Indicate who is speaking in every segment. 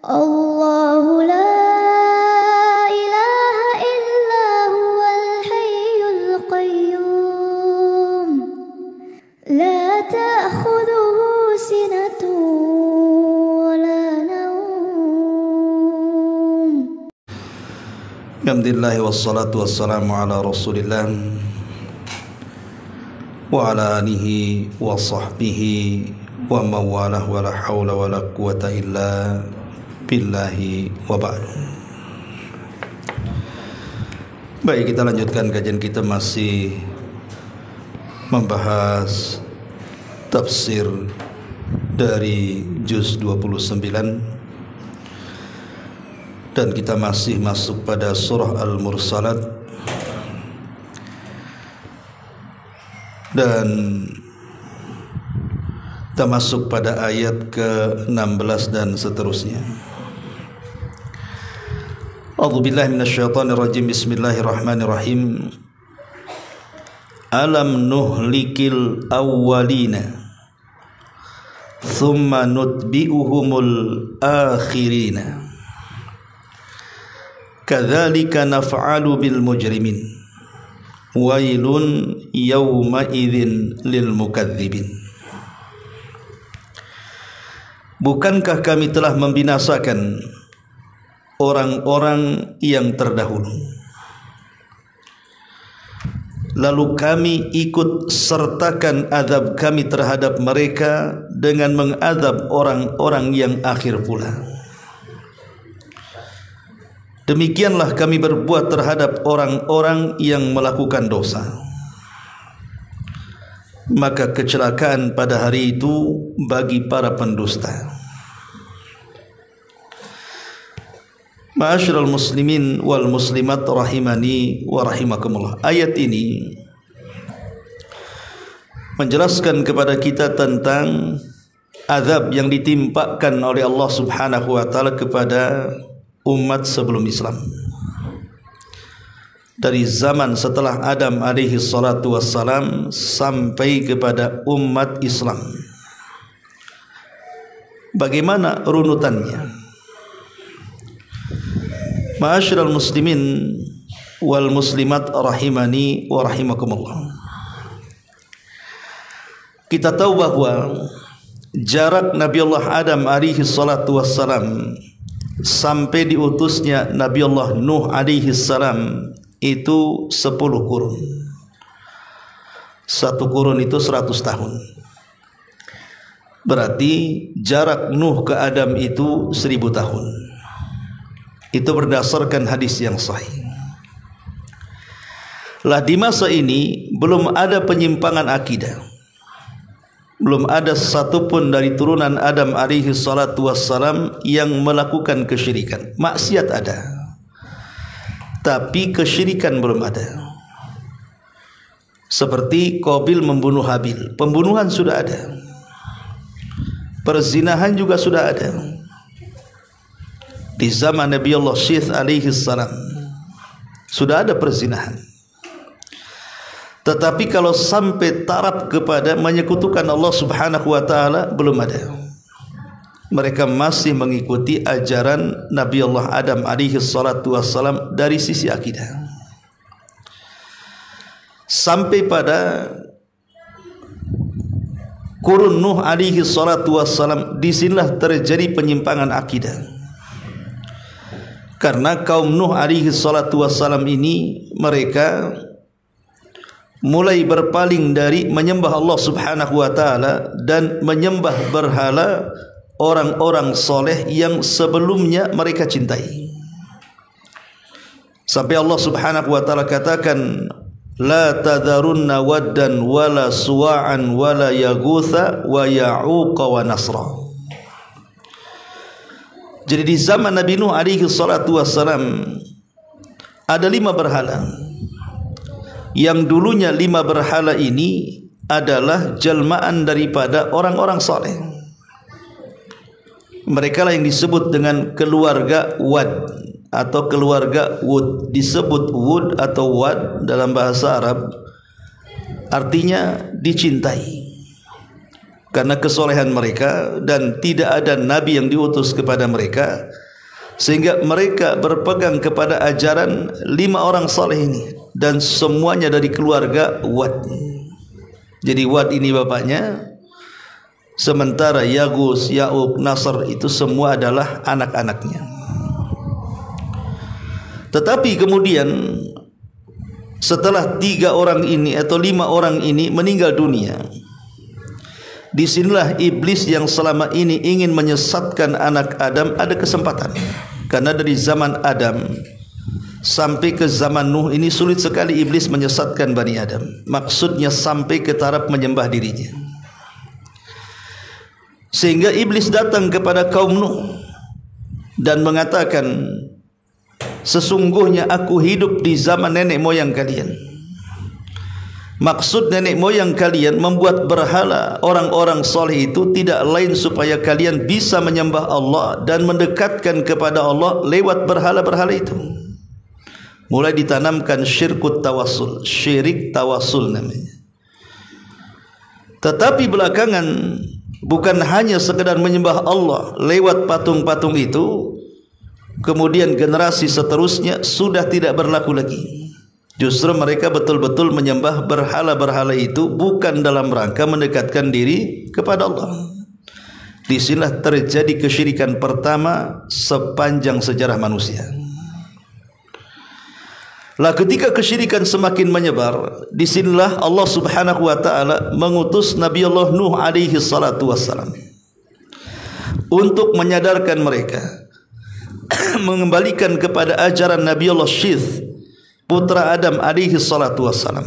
Speaker 1: Allahu la ilaha illa huwal hayyul qayyum la ta'khudhuhu sinatun wa la nawm.
Speaker 2: Alhamdulillah wassalatu wassalamu ala Rasulillah wa ala alihi wa sahbihi wa mawalah wa la hawla wa la quwata illa billahi wa ba'du. Baik, kita lanjutkan kajian kita, masih membahas tafsir dari juz 29, dan kita masih masuk pada surah Al-Mursalat, dan kita masuk pada ayat ke-16 dan seterusnya. A'udzubillahi minasyaitonirrajim. Bismillahirrahmanirrahim. Alam nuhlikil awwalina thumma nutbi'uhumul akhirina kadzalika naf'alu bil mujrimin wailun yawma idzin lil mukadzibin. Bukankah kami telah membinasakan orang-orang yang terdahulu, lalu kami ikut sertakan azab kami terhadap mereka dengan mengadab orang-orang yang akhir pula. Demikianlah kami berbuat terhadap orang-orang yang melakukan dosa. Maka kecelakaan pada hari itu bagi para pendusta. Ma'asyiral muslimin wal muslimat rahimani wa rahimakumullah. Ayat ini menjelaskan kepada kita tentang azab yang ditimpakan oleh Allah Subhanahu wa taala kepada umat sebelum Islam, dari zaman setelah Adam alaihi salatu wassalam sampai kepada umat Islam. Bagaimana runutannya? Ma'asyiral muslimin wal muslimat rahimani wa rahimakumullah. Kita tahu bahwa jarak Nabi Allah Adam alaihi salatu wassalam sampai diutusnya Nabi Allah Nuh alaihi salam itu 10 kurun. Satu kurun itu 100 tahun. Berarti jarak Nuh ke Adam itu 1000 tahun. Itu berdasarkan hadis yang sahih. Lah di masa ini belum ada penyimpangan akidah. Belum ada satupun dari turunan Adam alaihi salatu wassalam yang melakukan kesyirikan. Maksiat ada, tapi kesyirikan belum ada. Seperti Qabil membunuh Habil, pembunuhan sudah ada. Perzinahan juga sudah ada. Di zaman Nabi Allah Syith alaihi salam sudah ada perzinahan. Tetapi kalau sampai taraf kepada menyekutukan Allah Subhanahu wa taala belum ada. Mereka masih mengikuti ajaran Nabi Allah Adam alaihi salatu wassalam dari sisi akidah. Sampai pada kurun Nuh alaihi salatu wassalam, disinilah terjadi penyimpangan akidah. Karena kaum Nuh alaihi salatu wassalam ini mereka mulai berpaling dari menyembah Allah Subhanahu wa taala dan menyembah berhala orang-orang soleh yang sebelumnya mereka cintai. Sampai Allah Subhanahu wa taala katakan, la tadharunna waddan wala suwa'an wala yaghutha wa ya'uqa wa nasra. Jadi di zaman Nabi Nuh alaihi salatu wassalam ada 5 berhala. Yang dulunya 5 berhala ini adalah jelmaan daripada orang-orang soleh. Mereka lah yang disebut dengan keluarga Wad atau keluarga Wud. Disebut Wud atau Wad dalam bahasa Arab artinya dicintai. karena kesolehan mereka, dan tidak ada nabi yang diutus kepada mereka, sehingga mereka berpegang kepada ajaran 5 orang saleh ini, dan semuanya dari keluarga Wad. Jadi Wad ini bapaknya, sementara Yagus, Ya'uq, Nasr itu semua adalah anak-anaknya. Tetapi kemudian setelah 3 orang ini atau 5 orang ini meninggal dunia, disinilah iblis yang selama ini ingin menyesatkan anak Adam ada kesempatan. Karena dari zaman Adam sampai ke zaman Nuh ini sulit sekali iblis menyesatkan Bani Adam. Maksudnya sampai ke taraf menyembah dirinya. Sehingga iblis datang kepada kaum Nuh dan mengatakan, sesungguhnya aku hidup di zaman nenek moyang kalian. Maksud nenek moyang kalian membuat berhala orang-orang soleh itu tidak lain supaya kalian bisa menyembah Allah dan mendekatkan kepada Allah lewat berhala-berhala itu. Mulai ditanamkan syirkut tawassul, syirik tawassul namanya. Tetapi belakangan bukan hanya sekedar menyembah Allah lewat patung-patung itu, kemudian generasi seterusnya sudah tidak berlaku lagi. Justru mereka betul-betul menyembah berhala-berhala itu bukan dalam rangka mendekatkan diri kepada Allah. Disinilah terjadi kesyirikan pertama sepanjang sejarah manusia. Lah ketika kesyirikan semakin menyebar, disinilah Allah Subhanahu wa taala mengutus Nabi Allah Nuh alaihi salatu wassalam untuk menyadarkan mereka, mengembalikan kepada ajaran Nabi Allah Syith, putra Adam alaihi salatu wassalam.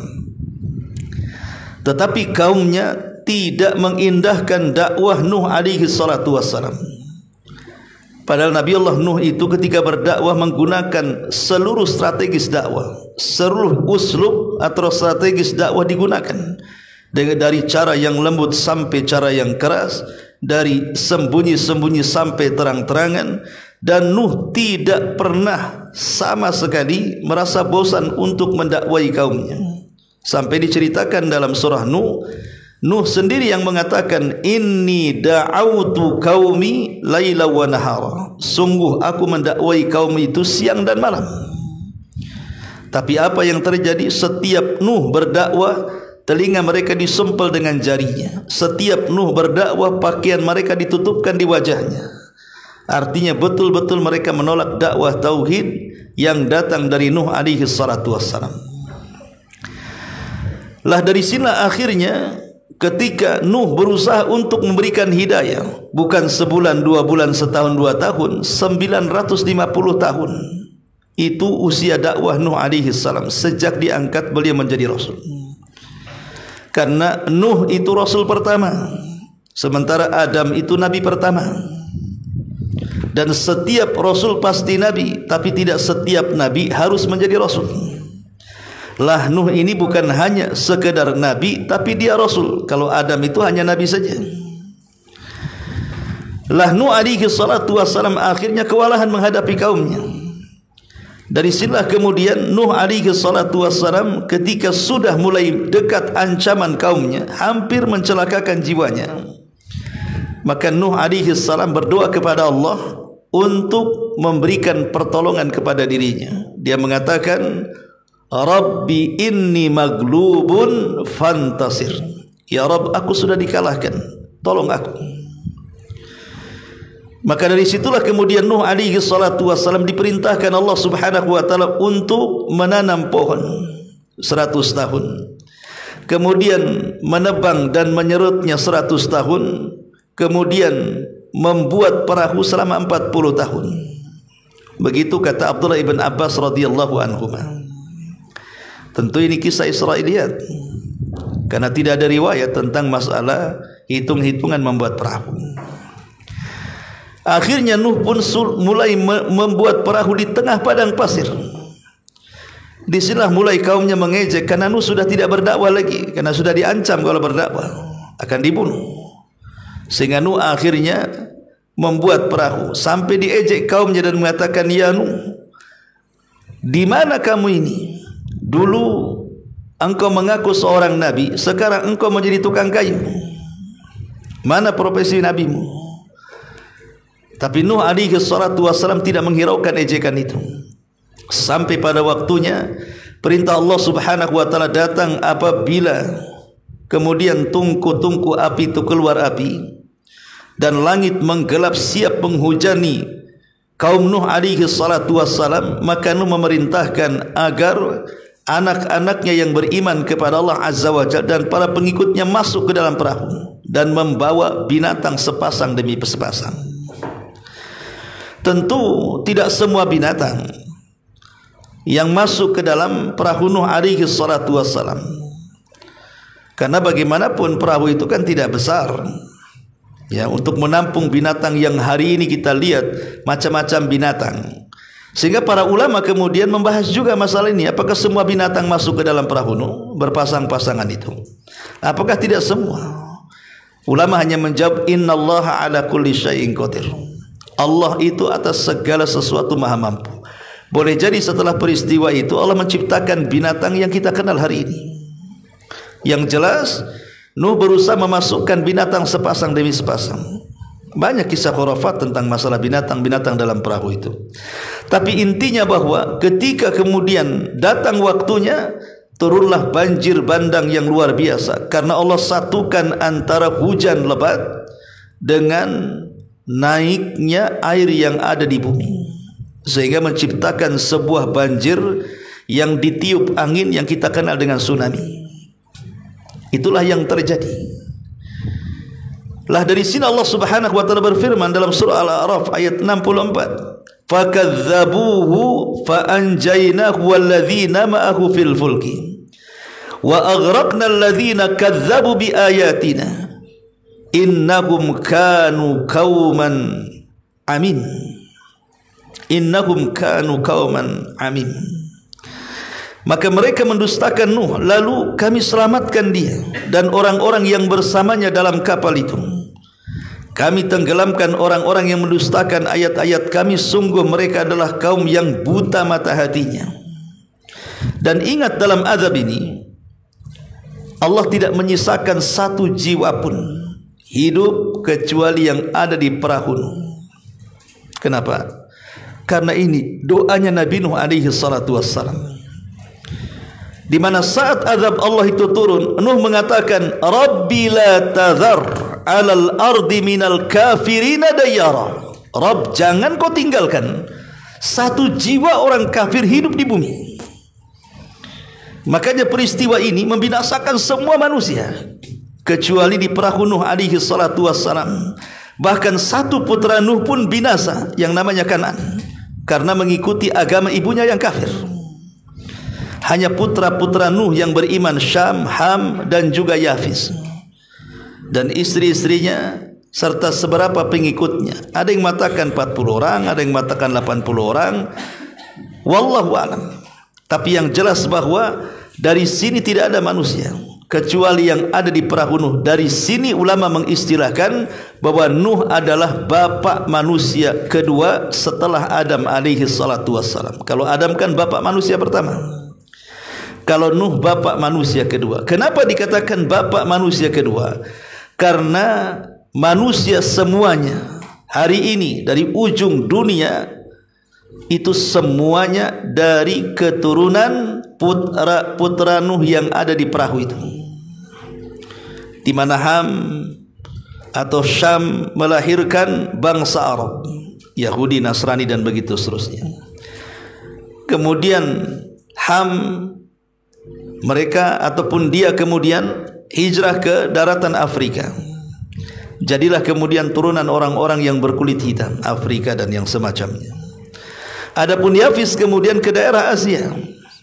Speaker 2: Tetapi kaumnya tidak mengindahkan dakwah Nuh alaihi salatu wassalam. Padahal Nabi Allah Nuh itu ketika berdakwah menggunakan seluruh strategis dakwah, seluruh uslub atau strategis dakwah digunakan, dari cara yang lembut sampai cara yang keras, dari sembunyi-sembunyi sampai terang-terangan. Dan Nuh tidak pernah sama sekali merasa bosan untuk mendakwai kaumnya. Sampai diceritakan dalam surah Nuh, Nuh sendiri yang mengatakan, inni da'autu qaumi laila wa nahara. Sungguh aku mendakwai kaum itu siang dan malam. Tapi apa yang terjadi? Setiap Nuh berdakwah, telinga mereka disempel dengan jarinya. Setiap Nuh berdakwah, pakaian mereka ditutupkan di wajahnya. Artinya betul-betul mereka menolak dakwah tauhid yang datang dari Nuh alaihi salatu wassalam. Lah dari sinilah akhirnya ketika Nuh berusaha untuk memberikan hidayah, bukan sebulan, 2 bulan, setahun, 2 tahun, 950 tahun. Itu usia dakwah Nuh alaihi salam sejak diangkat beliau menjadi rasul. Karena Nuh itu rasul pertama, sementara Adam itu nabi pertama. Dan setiap rasul pasti nabi, tapi tidak setiap nabi harus menjadi rasul. Lah Nuh ini bukan hanya sekedar nabi, tapi dia rasul. Kalau Adam itu hanya nabi saja. Lah Nuh alaihi salatu wassalam akhirnya kewalahan menghadapi kaumnya. Dari sinilah kemudian Nuh alaihi salatu wassalam ketika sudah mulai dekat ancaman kaumnya, hampir mencelakakan jiwanya, maka Nuh alaihi salam berdoa kepada Allah untuk memberikan pertolongan kepada dirinya. Dia mengatakan, Rabbi inni maglubun fantasir. Ya Rabb, aku sudah dikalahkan, tolong aku. Maka dari situlah kemudian Nuh alaihi salatu wassalam diperintahkan Allah Subhanahu wa taala untuk menanam pohon 100 tahun. Kemudian menebang dan menyerutnya 100 tahun. Kemudian membuat perahu selama 40 tahun. Begitu kata Abdullah ibn Abbas radhiyallahu anhu. Tentu ini kisah Israiliyat, karena tidak ada riwayat tentang masalah hitung-hitungan membuat perahu. Akhirnya Nuh pun mulai membuat perahu di tengah padang pasir. Di sinilah mulai kaumnya mengejek, karena Nuh sudah tidak berdakwah lagi, karena sudah diancam kalau berdakwah akan dibunuh. Sehingga Nuh akhirnya membuat perahu sampai diejek kaumnya dan mengatakan, ya Nuh, di mana kamu ini? Dulu engkau mengaku seorang nabi, sekarang engkau menjadi tukang kayu. Mana profesi nabimu? Tapi Nuh alaihi salatu wassalam tidak menghiraukan ejekan itu. Sampai pada waktunya perintah Allah subhanahu wa ta'ala datang apabila kemudian tungku-tungku api itu keluar api dan langit menggelap siap menghujani kaum Nuh alaihi salatu wassalam. Maka Nuh memerintahkan agar anak-anaknya yang beriman kepada Allah azza wa jalla dan para pengikutnya masuk ke dalam perahu dan membawa binatang sepasang demi sepasang. Tentu tidak semua binatang yang masuk ke dalam perahu Nuh alaihi salatu wassalam, karena bagaimanapun perahu itu kan tidak besar ya, untuk menampung binatang yang hari ini kita lihat macam-macam binatang. Sehingga para ulama kemudian membahas juga masalah ini, apakah semua binatang masuk ke dalam perahu Nuh berpasang-pasangan itu? Apakah tidak semua? Ulama hanya menjawab innallaha ala kulli syai'in qadir. Allah itu atas segala sesuatu maha mampu. Boleh jadi setelah peristiwa itu Allah menciptakan binatang yang kita kenal hari ini. Yang jelas Nuh berusaha memasukkan binatang sepasang demi sepasang. Banyak kisah khurafat tentang masalah binatang-binatang dalam perahu itu. Tapi intinya bahwa ketika kemudian datang waktunya, turunlah banjir bandang yang luar biasa, karena Allah satukan antara hujan lebat dengan naiknya air yang ada di bumi, sehingga menciptakan sebuah banjir yang ditiup angin yang kita kenal dengan tsunami. Itulah yang terjadi. Lah dari sini Allah Subhanahu wa taala berfirman dalam surah Al-A'raf ayat 64, "Fakadzabuhu faanjaynahu walladzina ma'ahu fil fulki wa aghraqna alladzina kadzdzabu biayatina innahum kanu qauman amin." Innahum kanu qauman amin. Maka mereka mendustakan Nuh, lalu kami selamatkan dia dan orang-orang yang bersamanya dalam kapal itu. Kami tenggelamkan orang-orang yang mendustakan ayat-ayat kami. Sungguh mereka adalah kaum yang buta mata hatinya. Dan ingat, dalam azab ini Allah tidak menyisakan satu jiwa pun hidup kecuali yang ada di perahu Nuh. Kenapa? Karena ini doanya Nabi Nuh alaihi salatu wassalam, di mana saat azab Allah itu turun, Nuh mengatakan, Rabbi la tadhar alal ardi minal kafirina dayara. Rabb, jangan kau tinggalkan satu jiwa orang kafir hidup di bumi. Makanya peristiwa ini membinasakan semua manusia kecuali di perahu Nuh alaihi salatu wassalam. Bahkan satu putra Nuh pun binasa, yang namanya Kan'an, karena mengikuti agama ibunya yang kafir. Hanya putra-putra Nuh yang beriman, Syam, Ham dan juga Yafis, dan istri-istrinya serta seberapa pengikutnya. Ada yang mengatakan 40 orang, ada yang mengatakan 80 orang, wallahu alam. Tapi yang jelas bahwa dari sini tidak ada manusia kecuali yang ada di perahu Nuh. Dari sini ulama mengistilahkan bahwa Nuh adalah bapak manusia kedua setelah Adam alaihi salatu wassalam. Kalau Adam kan bapak manusia pertama, kalau Nuh bapak manusia kedua. Kenapa dikatakan bapak manusia kedua? Karena manusia semuanya hari ini dari ujung dunia itu semuanya dari keturunan putra Nuh yang ada di perahu itu, di mana Ham atau Syam melahirkan bangsa Arab, Yahudi, Nasrani dan begitu seterusnya. Kemudian Ham, mereka ataupun dia kemudian hijrah ke daratan Afrika. Jadilah kemudian turunan orang-orang yang berkulit hitam, Afrika dan yang semacamnya. Adapun Yafis kemudian ke daerah Asia.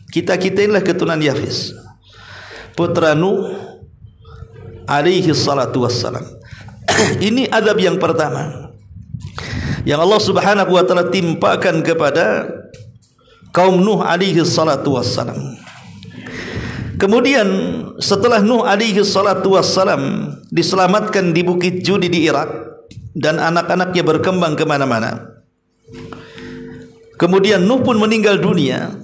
Speaker 2: Kita-kita inilah keturunan Yafis, putra Nuh alaihi salatu wassalam. Ini azab yang pertama yang Allah Subhanahu wa taala timpakan kepada kaum Nuh alaihi salatu wassalam. Kemudian setelah Nuh alaihi salatu wassalam diselamatkan di Bukit Judi di Irak dan anak-anaknya berkembang kemana-mana, kemudian Nuh pun meninggal dunia,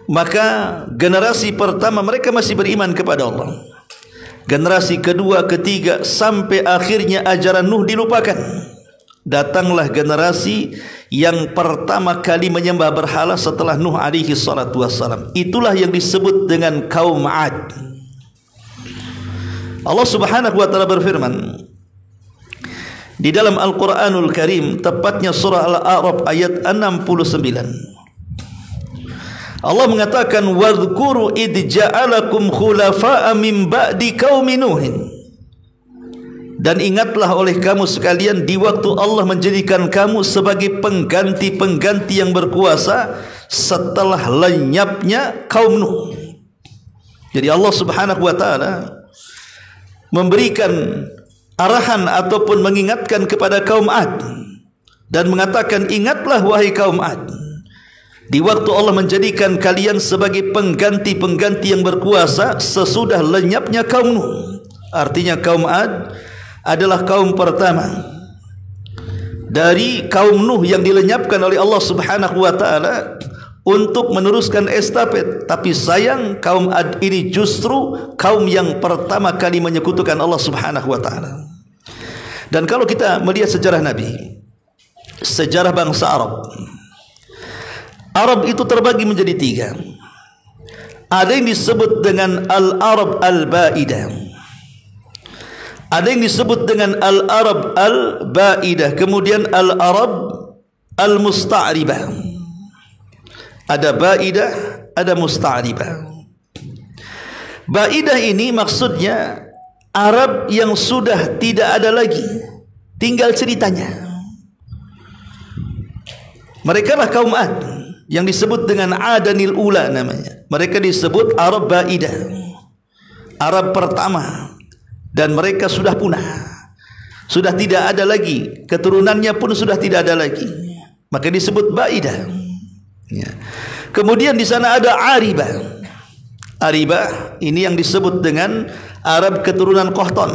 Speaker 2: maka generasi pertama mereka masih beriman kepada Allah. generasi kedua, ketiga, sampai akhirnya ajaran Nuh dilupakan. Datanglah generasi yang pertama kali menyembah berhala setelah Nuh alaihi salatu wassalam. Itulah yang disebut dengan kaum 'Ad. Allah Subhanahu wa taala berfirman di dalam Al-Qur'anul Karim, tepatnya surah Al-A'raf ayat 69. Allah mengatakan, wadhkuru id ja'alakum khulafa'a min ba'di qaumi Nuhin. Dan ingatlah oleh kamu sekalian di waktu Allah menjadikan kamu sebagai pengganti-pengganti yang berkuasa setelah lenyapnya kaum Nuh. Jadi Allah Subhanahu wa taala memberikan arahan ataupun mengingatkan kepada kaum 'Ad dan mengatakan, ingatlah wahai kaum 'Ad, di waktu Allah menjadikan kalian sebagai pengganti-pengganti yang berkuasa sesudah lenyapnya kaum Nuh. Artinya kaum 'Ad adalah kaum pertama dari kaum Nuh yang dilenyapkan oleh Allah Subhanahu wa taala untuk meneruskan estafet. Tapi sayang, kaum 'Ad ini justru kaum yang pertama kali menyekutukan Allah Subhanahu wa taala. Dan kalau kita melihat sejarah Nabi, sejarah bangsa Arab itu terbagi menjadi 3. Ada yang disebut dengan Al-Arab Al-Ba'idah, ada yang disebut dengan Al-Arab Al-Ba'idah, kemudian Al-Arab Al-Musta'ribah. Ada Ba'idah, ada Musta'ribah. Ba'idah ini maksudnya Arab yang sudah tidak ada lagi, tinggal ceritanya. Mereka lah kaum 'Ad yang disebut dengan Adanil Ula namanya. Mereka disebut Arab Ba'idah, Arab pertama, dan mereka sudah punah, sudah tidak ada lagi, keturunannya pun sudah tidak ada lagi, maka disebut Ba'idah. Ya. Kemudian di sana ada Aribah. Aribah ini yang disebut dengan Arab keturunan Qahtan,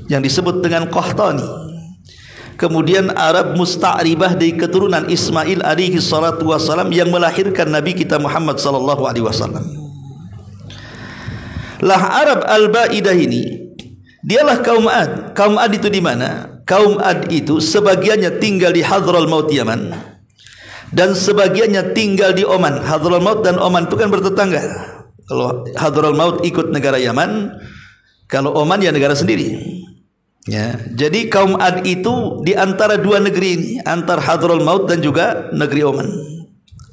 Speaker 2: yang disebut dengan Qahtani. Kemudian Arab Musta'ribah dari keturunan Ismail alaihi salatu wassalam yang melahirkan Nabi kita Muhammad sallallahu alaihi wasallam. Lah Arab Al-Ba'idah ini dialah kaum 'Ad. Kaum 'Ad itu di mana? Kaum 'Ad itu sebagiannya tinggal di Hadramaut Yaman dan sebagiannya tinggal di Oman. Hadramaut dan Oman itu kan bertetangga. Kalau Hadramaut ikut negara Yaman, kalau Oman ya negara sendiri. Ya, jadi kaum 'Ad itu di antara dua negeri ini, antara Hadramaut dan juga negeri Oman.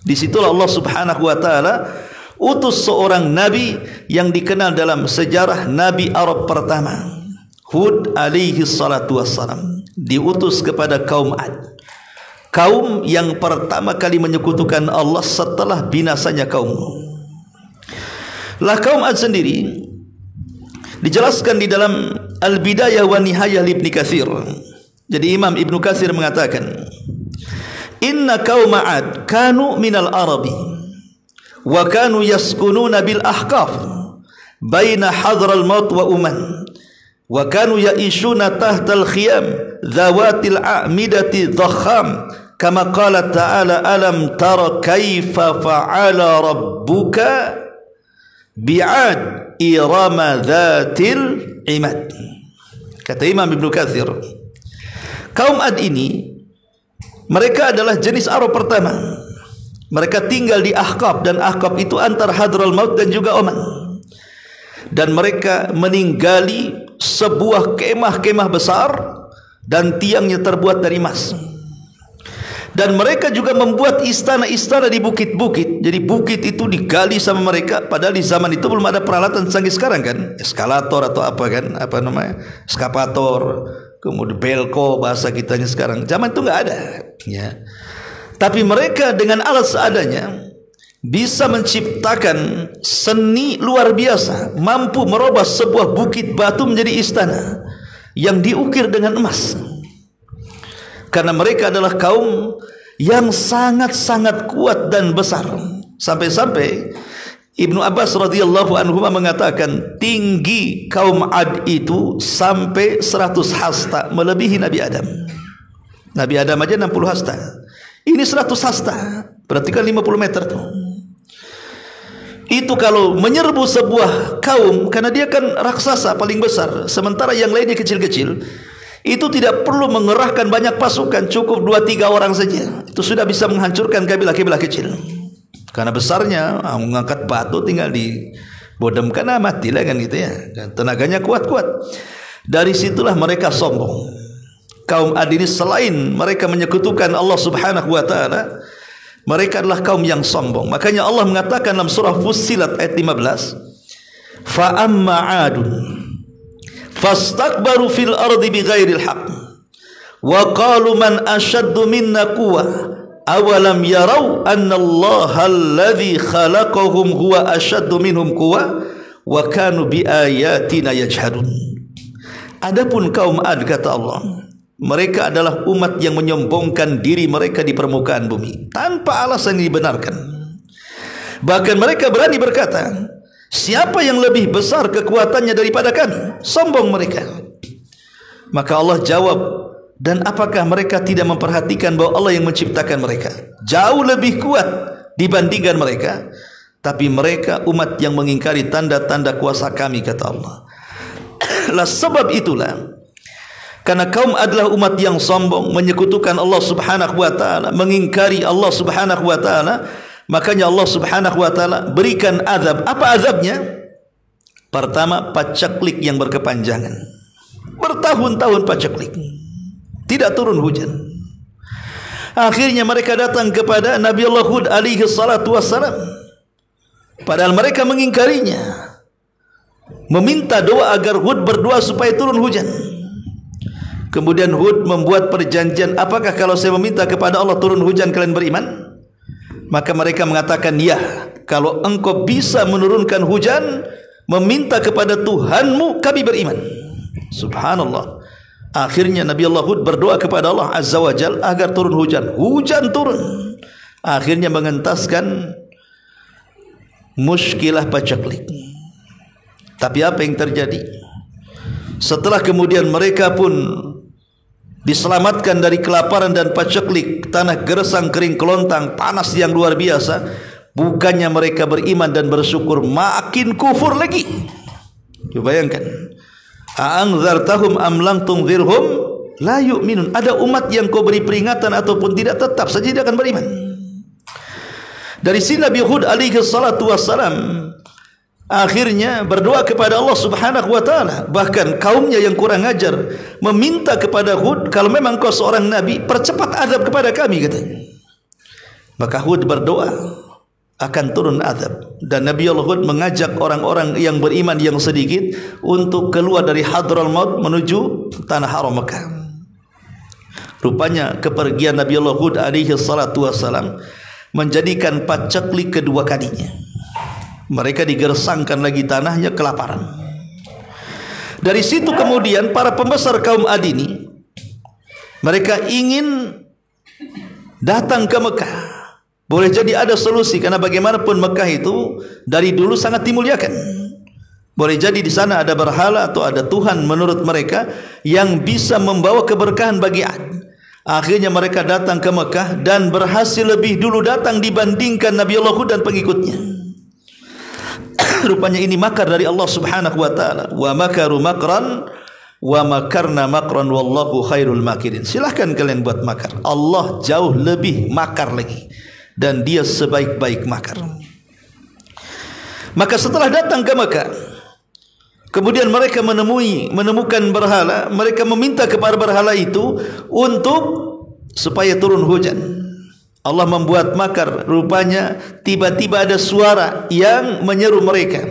Speaker 2: Di situlah Allah Subhanahu wa taala utus seorang nabi yang dikenal dalam sejarah Nabi Arab pertama, Hud alaihi salatu wassalam, diutus kepada kaum 'Ad, kaum yang pertama kali menyekutukan Allah setelah binasanya kaum Nuh. Lah kaum 'Ad sendiri dijelaskan di dalam Al-Bidayah wa Nihayah Ibnu Katsir. Jadi Imam Ibnu Katsir mengatakan, inna qauma 'Ad kanu minal arabi wa kanu yaskununa bil ahqaf baina Hadramaut wa Oman wa kanu ya'ishuna tahta al-khiyam dhawatil a'midati dhakham kama qala ta'ala alam tara kaifa fa'ala rabbuka bi'ad irama dhatil imad. Kata Imam Ibnu Katsir, kaum 'Ad ini mereka adalah jenis Arab pertama. Mereka tinggal di Ahqaf, dan Ahqaf itu antara Hadramaut dan juga Oman. Dan mereka meninggali sebuah kemah-kemah besar dan tiangnya terbuat dari emas. Dan mereka juga membuat istana-istana di bukit-bukit. Jadi bukit itu digali sama mereka. Padahal di zaman itu belum ada peralatan canggih sekarang kan, eskalator atau apa kan, apa namanya, eskapator, kemudian belko bahasa kitanya sekarang. Zaman itu nggak ada. Ya. Tapi mereka dengan alat seadanya bisa menciptakan seni luar biasa, mampu merubah sebuah bukit batu menjadi istana yang diukir dengan emas. Karena mereka adalah kaum yang sangat-sangat kuat dan besar. Sampai-sampai Ibnu Abbas radhiyallahu anhu mengatakan tinggi kaum 'Ad itu sampai 100 hasta, melebihi Nabi Adam. Nabi Adam aja 60 hasta. Ini 100 hasta, berarti kan 50 meter tuh. itu kalau menyerbu sebuah kaum, karena dia kan raksasa paling besar, sementara yang lainnya kecil-kecil, itu tidak perlu mengerahkan banyak pasukan, cukup 2-3 orang saja, itu sudah bisa menghancurkan kabilah-kabilah kecil. Karena besarnya, mengangkat batu tinggal dibodemkan, matilah kan gitu ya. Tenaganya kuat-kuat. Dari situlah mereka sombong. Kaum Ad ini selain mereka menyekutukan Allah Subhanahu wa taala, mereka adalah kaum yang sombong. Makanya Allah mengatakan dalam surah Fussilat ayat 15, fa amma 'adun fastakbaru fil ardi bighairil haqq wa qalu man ashaddu minna quwwa awalam yarau anna Allaha alladhi khalaqahum huwa ashaddu minhum quwwa wa kanu bi ayatina yajhadun. Adapun kaum Ad, kata Allah, mereka adalah umat yang menyombongkan diri mereka di permukaan bumi tanpa alasan yang dibenarkan. Bahkan mereka berani berkata, siapa yang lebih besar kekuatannya daripada kami? Sombong mereka. Maka Allah jawab, dan apakah mereka tidak memperhatikan bahwa Allah yang menciptakan mereka jauh lebih kuat dibandingkan mereka? Tapi mereka umat yang mengingkari tanda-tanda kuasa kami, kata Allah. Lah sebab itulah, karena kaum adalah umat yang sombong, menyekutukan Allah Subhanahu wa taala, mengingkari Allah Subhanahu wa taala, makanya Allah Subhanahu wa taala berikan azab. Apa azabnya? Pertama, paceklik yang berkepanjangan. Bertahun-tahun paceklik. Tidak turun hujan. Akhirnya mereka datang kepada Nabi Allah Hud alaihi salatu wassalam. Padahal mereka mengingkarinya. Meminta doa agar Hud berdoa supaya turun hujan. Kemudian Hud membuat perjanjian, apakah kalau saya meminta kepada Allah turun hujan kalian beriman? Maka mereka mengatakan, ya, kalau engkau bisa menurunkan hujan, meminta kepada Tuhanmu, kami beriman. Subhanallah. Akhirnya Nabi Allah Hud berdoa kepada Allah Azza wa Jal agar turun hujan. Hujan turun. Akhirnya mengentaskan muskilah paceklik. Tapi apa yang terjadi? Setelah kemudian mereka pun diselamatkan dari kelaparan dan paceklik, tanah gersang, kering kelontang, panas yang luar biasa, bukannya mereka beriman dan bersyukur, makin kufur lagi. Coba bayangkan, a'anzartahum am lam tunzirhum la yu'minun. Ada umat yang kau beri peringatan ataupun tidak, tetap saja dia akan beriman. Dari sini Nabi Hud alaihi salatu wassalam akhirnya berdoa kepada Allah Subhanahu wa taala. Bahkan kaumnya yang kurang ajar meminta kepada Hud, kalau memang kau seorang nabi, percepat azab kepada kami, katanya. Maka Hud berdoa akan turun azab, dan Nabi Allah Hud mengajak orang-orang yang beriman yang sedikit untuk keluar dari Hadral Maut menuju tanah haram Mekah. Rupanya kepergian Nabi Allah Hud alaihi salatu wassalam menjadikan paceklik kedua kalinya. Mereka digersangkan lagi tanahnya, kelaparan. Dari situ kemudian para pembesar kaum Ad ini, mereka ingin datang ke Mekah. Boleh jadi ada solusi, karena bagaimanapun Mekah itu dari dulu sangat dimuliakan. Boleh jadi di sana ada berhala atau ada Tuhan menurut mereka yang bisa membawa keberkahan bagi Ad. Akhirnya mereka datang ke Mekah dan berhasil lebih dulu datang dibandingkan Nabi Allah Hud dan pengikutnya. Rupanya ini makar dari Allah Subhanahu wa taala. Wa makaru makran wa makarna makran wallahu khairul makirin. Silahkan kalian buat makar, Allah jauh lebih makar lagi, dan dia sebaik-baik makar. Maka setelah datang ke Mekah, kemudian mereka menemukan berhala. Mereka meminta kepada berhala itu untuk supaya turun hujan. Allah membuat makar. Rupanya tiba-tiba ada suara yang menyeru mereka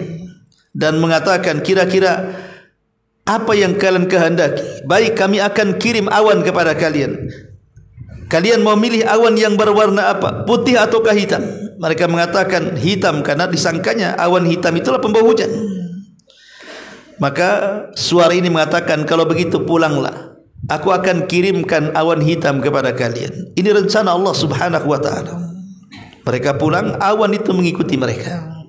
Speaker 2: dan mengatakan, kira-kira apa yang kalian kehendaki? Baik, kami akan kirim awan kepada kalian. Kalian mau milih awan yang berwarna apa? Putih ataukah hitam? Mereka mengatakan hitam, karena disangkanya awan hitam itulah pembawa hujan. Maka suara ini mengatakan, kalau begitu pulanglah, aku akan kirimkan awan hitam kepada kalian. Ini rencana Allah Subhanahu wa taala. Mereka pulang, awan itu mengikuti mereka.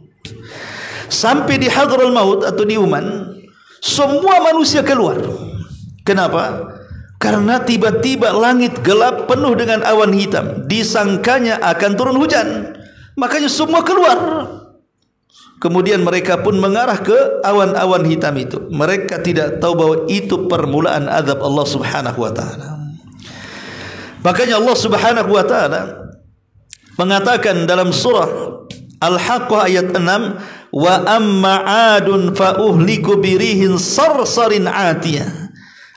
Speaker 2: Sampai di Hadraul Maut atau di Uman, semua manusia keluar. Kenapa? Karena tiba-tiba langit gelap penuh dengan awan hitam. Disangkanya akan turun hujan. Makanya semua keluar. Kemudian mereka pun mengarah ke awan-awan hitam itu. Mereka tidak tahu bahwa itu permulaan azab Allah Subhanahu wa taala. Makanya Allah Subhanahu wa taala mengatakan dalam surah Al-Haqqah ayat 6, wa amma 'adun fa uhliku birihin sarsarin 'atiyah.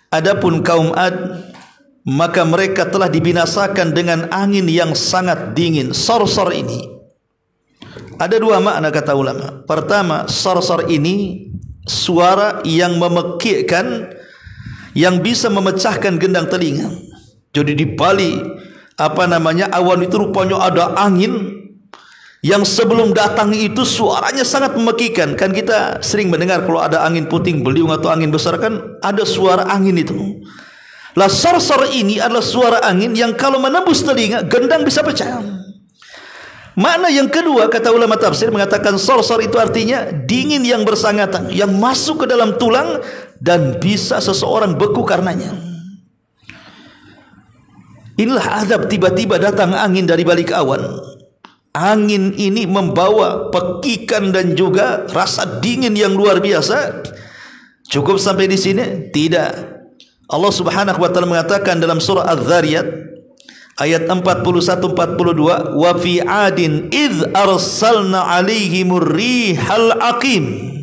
Speaker 2: Adapun kaum Ad, maka mereka telah dibinasakan dengan angin yang sangat dingin. Sarsar ini ada dua makna kata ulama. Pertama, sarsar ini suara yang memekikkan, yang bisa memecahkan gendang telinga. Jadi di balik awan itu rupanya ada angin yang sebelum datang itu suaranya sangat memekikkan. Kan kita sering mendengar kalau ada angin puting beliung atau angin besar kan ada suara angin itu. Lah sarsar ini adalah suara angin yang kalau menembus telinga gendang bisa pecah. Makna yang kedua kata ulama tafsir mengatakan sarsar itu artinya dingin yang bersangatan, yang masuk ke dalam tulang dan bisa seseorang beku karenanya. Inilah azab, tiba-tiba datang angin dari balik awan. Angin ini membawa pekikan dan juga rasa dingin yang luar biasa. Cukup sampai di sini? Tidak. Allah Subhanahu wa taala mengatakan dalam surah Az-Zariyat ayat 41-42, wa fi 'adin idz arsalna 'alaihimur rihal aqim.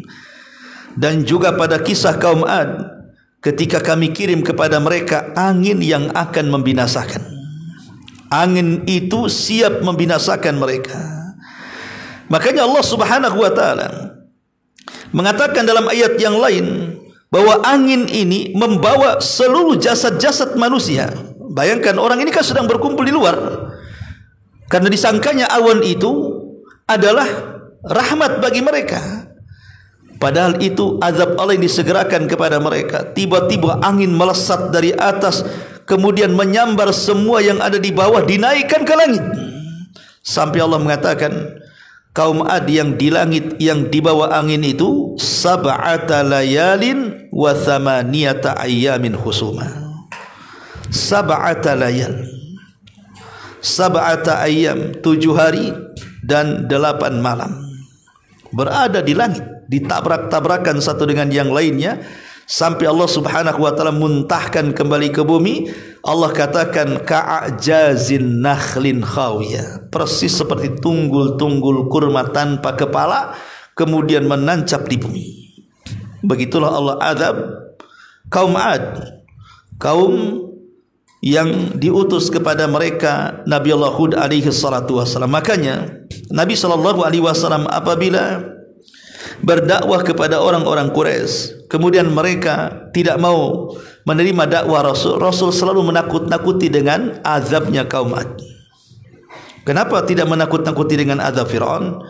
Speaker 2: Dan juga pada kisah kaum Ad ketika kami kirim kepada mereka angin yang akan membinasakan. Angin itu siap membinasakan mereka. Makanya Allah Subhanahu wa taala mengatakan dalam ayat yang lain bahwa angin ini membawa seluruh jasad-jasad manusia. Bayangkan orang ini kan sedang berkumpul di luar, karena disangkanya awan itu adalah rahmat bagi mereka. Padahal itu azab Allah yang disegerakan kepada mereka. Tiba-tiba angin melesat dari atas, kemudian menyambar semua yang ada di bawah, dinaikkan ke langit. Sampai Allah mengatakan kaum Ad yang di langit yang di bawah angin itu sab'ata layalin wa thamaniyata ayyamin husuma. Sab'ata layal, sab'ata ayyam, 7 hari dan 8 malam berada di langit, ditabrak-tabrakan satu dengan yang lainnya sampai Allah Subhanahu wa taala muntahkan kembali ke bumi. Allah katakan ka'ajazin nakhlin khawiyah, persis seperti tunggul-tunggul kurma tanpa kepala kemudian menancap di bumi. Begitulah Allah azab kaum Ad, kaum yang diutus kepada mereka Nabi Allah Hud alaihi salatu wasallam. Makanya Nabi sallallahu alaihi wasallam apabila berdakwah kepada orang-orang Quraisy, kemudian mereka tidak mau menerima dakwah Rasul, Rasul selalu menakut-nakuti dengan azabnya kaum Ad. Kenapa tidak menakut-nakuti dengan azab Fir'aun?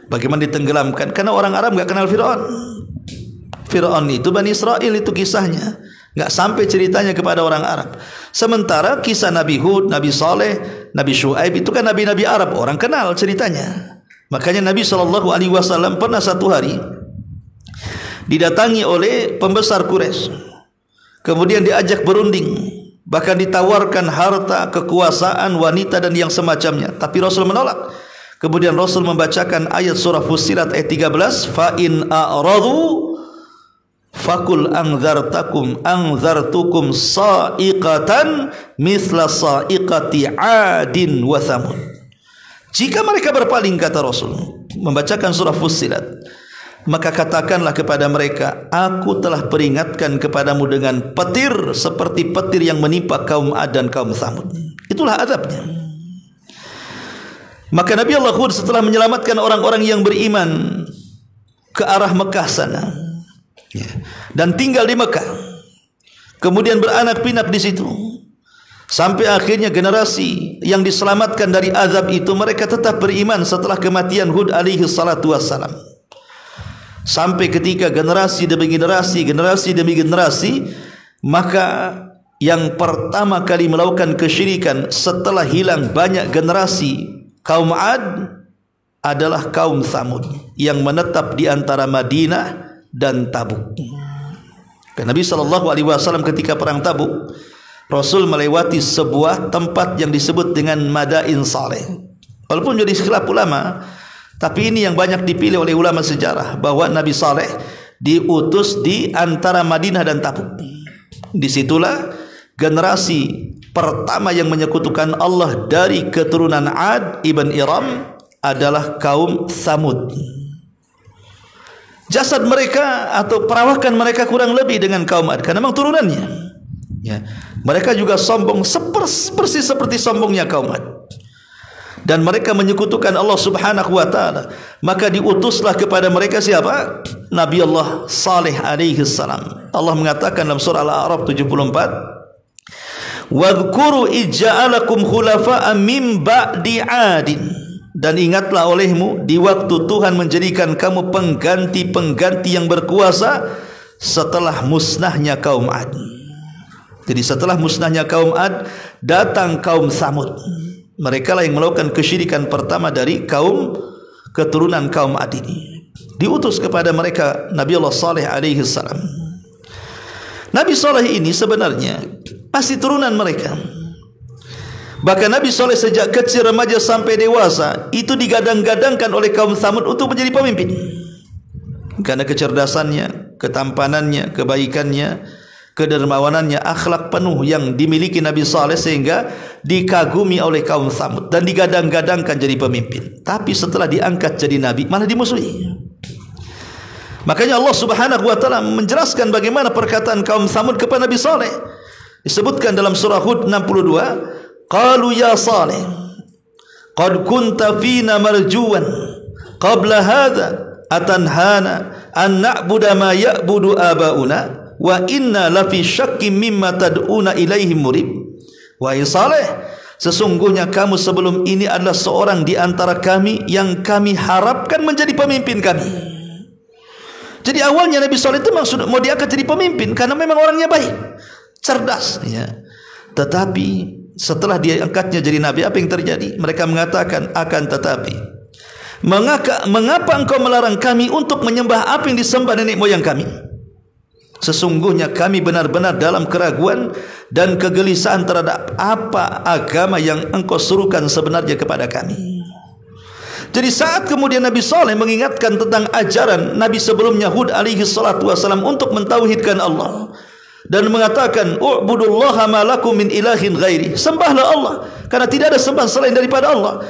Speaker 2: Bagaimana ditenggelamkan? Karena orang Arab enggak kenal Fir'aun. Fir'aun itu Bani Israel, itu kisahnya. Enggak sampai ceritanya kepada orang Arab. Sementara kisah Nabi Hud, Nabi Saleh, Nabi Syuaib itu kan nabi-nabi Arab, orang kenal ceritanya. Makanya Nabi SAW pernah satu hari didatangi oleh pembesar Quraisy, kemudian diajak berunding, bahkan ditawarkan harta, kekuasaan, wanita dan yang semacamnya. Tapi Rasul menolak. Kemudian Rasul membacakan ayat surah Fussilat ayat 13, fa in a'radu fakul anzartukum sa'iqatan mithla sa'iqati 'adin wa thamud. Jika mereka berpaling, kata Rasul membacakan surah Fussilat, maka katakanlah kepada mereka, aku telah peringatkan kepadamu dengan petir seperti petir yang menimpa kaum Ad dan kaum Thamud. Itulah azabnya. Maka Nabi Allah Hud setelah menyelamatkan orang-orang yang beriman ke arah Mekah sana dan tinggal di Mekah, kemudian beranak pinak di situ, sampai akhirnya generasi yang diselamatkan dari azab itu mereka tetap beriman setelah kematian Hud alaihi salatu wassalam. Sampai ketika generasi demi generasi, maka yang pertama kali melakukan kesyirikan setelah hilang banyak generasi kaum Ad adalah kaum Thamud yang menetap di antara Madinah dan Tabuk. Nabi SAW ketika perang Tabuk, Rasul melewati sebuah tempat yang disebut dengan Madain Saleh. Walaupun jadi khilaf ulama, Tapi ini yang banyak dipilih oleh ulama sejarah, bahwa Nabi Saleh diutus di antara Madinah dan Tabuk. Disitulah generasi pertama yang menyekutukan Allah dari keturunan Ad ibn Iram adalah kaum Tsamud. Jasad mereka atau perawakan mereka kurang lebih dengan kaum Ad, karena memang turunannya. Ya. Mereka juga sombong persis seperti sombongnya kaum Ad. Dan mereka menyekutukan Allah Subhanahu wa taala. Maka diutuslah kepada mereka siapa? Nabi Allah Saleh alaihi salam. Allah mengatakan dalam surah Al-A'raf 74, "Wadhkuru ij'alakum khulafa'a min ba'di 'adin." Dan ingatlah olehmu di waktu Tuhan menjadikan kamu pengganti-pengganti yang berkuasa setelah musnahnya kaum Ad. Jadi setelah musnahnya kaum Ad, datang kaum Tsamud. Mereka lah yang melakukan kesyirikan pertama dari kaum keturunan kaum Ad ini. Diutus kepada mereka Nabi Allah Saleh alaihi salam. Nabi Saleh ini sebenarnya masih turunan mereka. Bahkan Nabi Saleh sejak kecil, remaja sampai dewasa itu digadang-gadangkan oleh kaum Tsamud untuk menjadi pemimpin. Karena kecerdasannya, ketampanannya, kebaikannya, kedermawanannya, akhlak penuh yang dimiliki Nabi Saleh sehingga dikagumi oleh kaum Tsamud dan digadang-gadangkan jadi pemimpin. Tapi setelah diangkat jadi nabi malah dimusuhi. Makanya Allah Subhanahu wa taala menjelaskan bagaimana perkataan kaum Tsamud kepada Nabi Saleh. Disebutkan dalam surah Hud 62, qalu ya Saleh qad kunta fina marjuwan qabla hadha atanhana an na'budu ma ya'budu abauna wa inna lafi syakkim mimma tad'una ilaihi murib. Wahai Saleh, sesungguhnya kamu sebelum ini adalah seorang di antara kami yang kami harapkan menjadi pemimpin kami. Jadi awalnya Nabi Saleh itu maksud mau diangkat jadi pemimpin karena memang orangnya baik, cerdas, ya. Tetapi setelah dia angkatnya jadi nabi, apa yang terjadi? Mereka mengatakan, akan tetapi mengapa engkau melarang kami untuk menyembah apa yang disembah nenek moyang kami? Sesungguhnya kami benar-benar dalam keraguan dan kegelisahan terhadap apa agama yang engkau suruhkan sebenarnya kepada kami. Jadi saat kemudian Nabi Saleh mengingatkan tentang ajaran Nabi sebelumnya Hud alaihi salatu wasalam untuk mentauhidkan Allah dan mengatakan u'budullaha ma lakum min ilahin ghairi, sembahlah Allah karena tidak ada sembahan selain daripada Allah.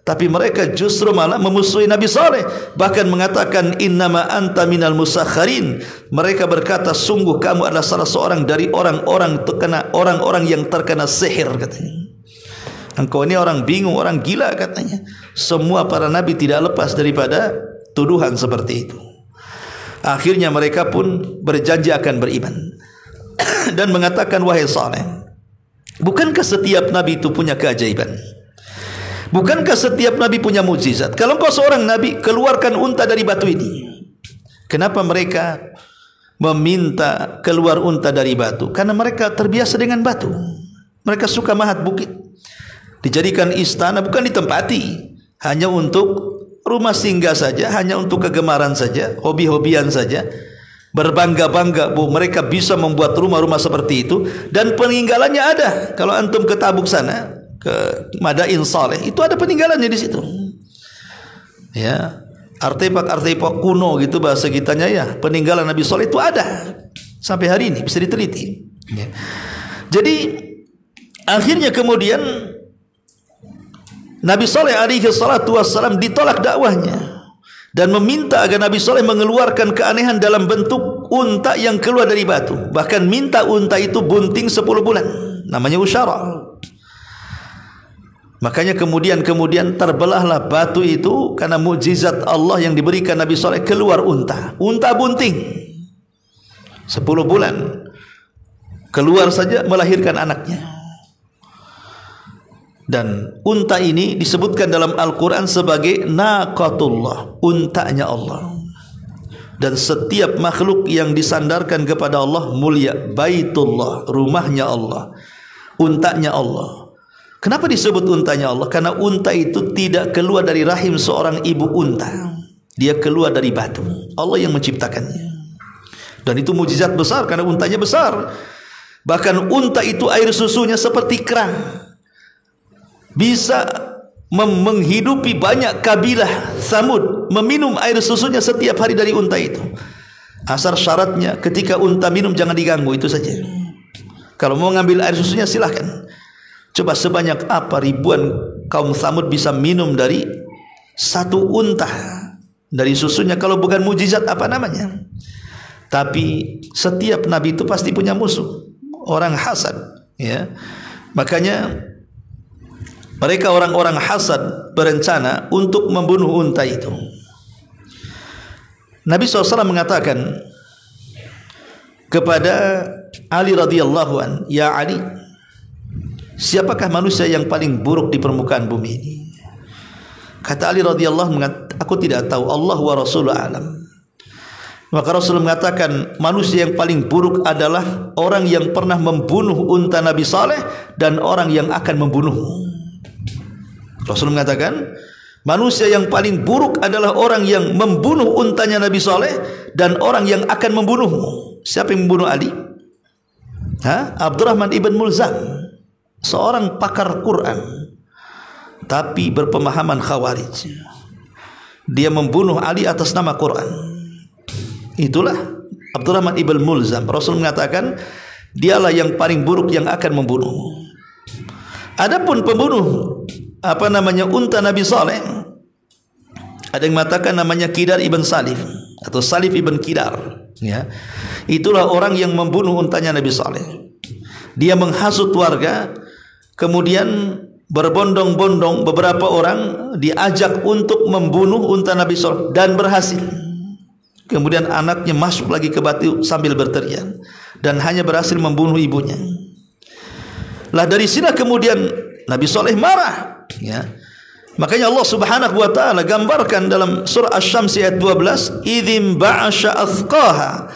Speaker 2: Tapi mereka justru malah memusuhi Nabi Saleh, bahkan mengatakan innama anta minal musakharin. Mereka berkata sungguh kamu adalah salah seorang dari orang-orang yang terkena sihir, katanya. Engkau ini orang bingung, orang gila, katanya. Semua para nabi tidak lepas daripada tuduhan seperti itu. Akhirnya mereka pun berjanji akan beriman dan mengatakan, wahai Saleh, bukankah setiap nabi itu punya keajaiban? Bukankah setiap nabi punya mukjizat? Kalau engkau seorang nabi, keluarkan unta dari batu ini. Kenapa mereka meminta keluar unta dari batu? Karena mereka terbiasa dengan batu. Mereka suka mahat bukit. Dijadikan istana bukan ditempati, hanya untuk rumah singgah saja, hanya untuk kegemaran saja, hobi-hobian saja. Berbangga-bangga bahwa mereka bisa membuat rumah-rumah seperti itu, dan peninggalannya ada. Kalau antum ke Tabuk sana, ke Madain Saleh, itu ada peninggalannya di situ. Ya, artefak-artefak kuno gitu bahasa kitanya, ya, peninggalan Nabi Saleh itu ada sampai hari ini, bisa diteliti. Ya. Jadi akhirnya kemudian Nabi Saleh alaihi salatu wassalam ditolak dakwahnya dan meminta agar Nabi Saleh mengeluarkan keanehan dalam bentuk unta yang keluar dari batu. Bahkan minta unta itu bunting 10 bulan, namanya usyara. Makanya kemudian terbelahlah batu itu karena mukjizat Allah yang diberikan Nabi Saleh, keluar unta bunting 10 bulan keluar saja melahirkan anaknya. Dan unta ini disebutkan dalam Al-Quran sebagai naqatullah, untanya Allah. Dan setiap makhluk yang disandarkan kepada Allah mulia, baitullah, rumahnya Allah, untanya Allah. Kenapa disebut untanya Allah? Karena unta itu tidak keluar dari rahim seorang ibu unta, dia keluar dari batu. Allah yang menciptakannya. Dan itu mukjizat besar karena untanya besar. Bahkan unta itu air susunya seperti kerang, bisa menghidupi banyak kabilah Samud, meminum air susunya setiap hari dari unta itu. Asal syaratnya ketika unta minum jangan diganggu, itu saja. Kalau mau ngambil air susunya silahkan. Coba sebanyak apa ribuan kaum Samud bisa minum dari satu unta dari susunya, kalau bukan mujizat apa namanya? Tapi setiap nabi itu pasti punya musuh, orang hasad, ya. Makanya mereka orang-orang hasad berencana untuk membunuh unta itu. Nabi SAW mengatakan kepada Ali radhiyallahu an, "Ya Ali, siapakah manusia yang paling buruk di permukaan bumi ini?" Kata Ali radhiyallahu an, "Aku tidak tahu, Allah wa Rasuluhu a'lam." Maka Rasul mengatakan manusia yang paling buruk adalah orang yang pernah membunuh unta Nabi Saleh dan orang yang akan membunuhmu. Rasul mengatakan manusia yang paling buruk adalah orang yang membunuh untanya Nabi Saleh dan orang yang akan membunuhmu. Siapa yang membunuh Ali? Abdurrahman ibn Mulzam, seorang pakar Quran tapi berpemahaman Khawarij. Dia membunuh Ali atas nama Quran. Itulah Abdurrahman ibn Mulzam. Rasul mengatakan dialah yang paling buruk yang akan membunuhmu. Adapun pembunuh unta Nabi Saleh, ada yang mengatakan namanya Kidar ibn Salif atau Salif ibn Kidar, ya. Itulah orang yang membunuh untanya Nabi Saleh. Dia menghasut warga, kemudian berbondong-bondong beberapa orang diajak untuk membunuh unta Nabi Saleh dan berhasil. Kemudian anaknya masuk lagi ke batu sambil berteriak dan hanya berhasil membunuh ibunya. Lah dari sini kemudian Nabi Saleh marah, ya. Makanya Allah Subhanahu wa taala gambarkan dalam surah Asy-Syams ayat 12, "Idzim ba'asha athqaha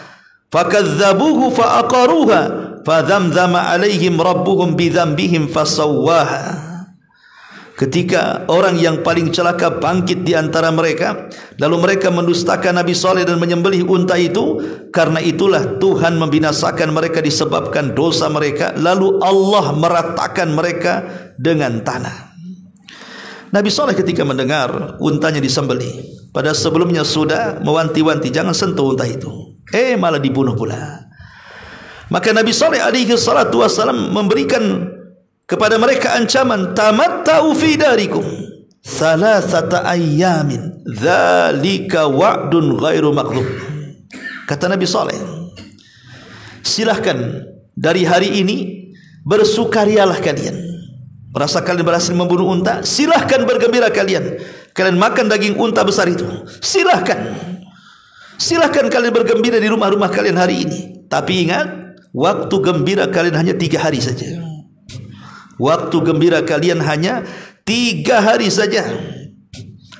Speaker 2: fakadzabuhu faaqaruha fadzamzama 'alaihim rabbuhum bidzambihim fasawwaha." Ketika orang yang paling celaka bangkit di antara mereka, lalu mereka mendustakan Nabi Saleh dan menyembelih unta itu, karena itulah Tuhan membinasakan mereka disebabkan dosa mereka, lalu Allah meratakan mereka dengan tanah. Nabi Saleh ketika mendengar untanya disembelih, pada sebelumnya sudah mewanti-wanti jangan sentuh unta itu, malah dibunuh pula. Maka Nabi Saleh alaihi salatu wassalam memberikan kepada mereka ancaman, "Tamatta'u fi darikum salasata ayyamin dzalika wa'dun ghairu makdzub." Kata Nabi Saleh, silahkan dari hari ini bersukarialah kalian. Merasa kalian berhasil membunuh unta, silahkan bergembira kalian. Kalian makan daging unta besar itu, silahkan. Silahkan kalian bergembira di rumah-rumah kalian hari ini. Tapi ingat, waktu gembira kalian hanya 3 hari saja. Waktu gembira kalian hanya 3 hari saja.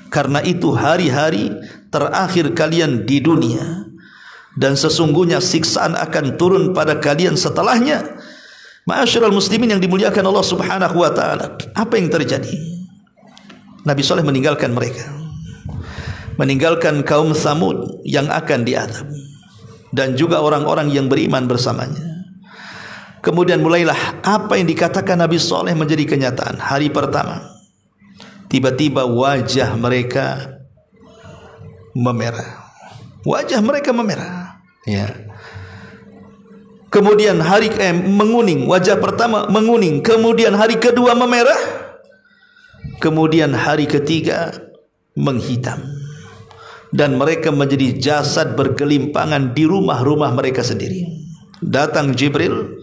Speaker 2: Karena itu hari-hari terakhir kalian di dunia, dan sesungguhnya siksaan akan turun pada kalian setelahnya. Ma'asyiral muslimin yang dimuliakan Allah Subhanahu wa taala, apa yang terjadi? Nabi Saleh meninggalkan mereka, meninggalkan kaum Samud yang akan diazab dan juga orang-orang yang beriman bersamanya. Kemudian mulailah apa yang dikatakan Nabi Saleh menjadi kenyataan. Hari pertama tiba-tiba wajah mereka memerah. Wajah mereka memerah, ya. Kemudian menguning, wajah pertama menguning, kemudian hari kedua memerah, kemudian hari ketiga menghitam, dan mereka menjadi jasad bergelimpangan di rumah-rumah mereka sendiri. Datang Jibril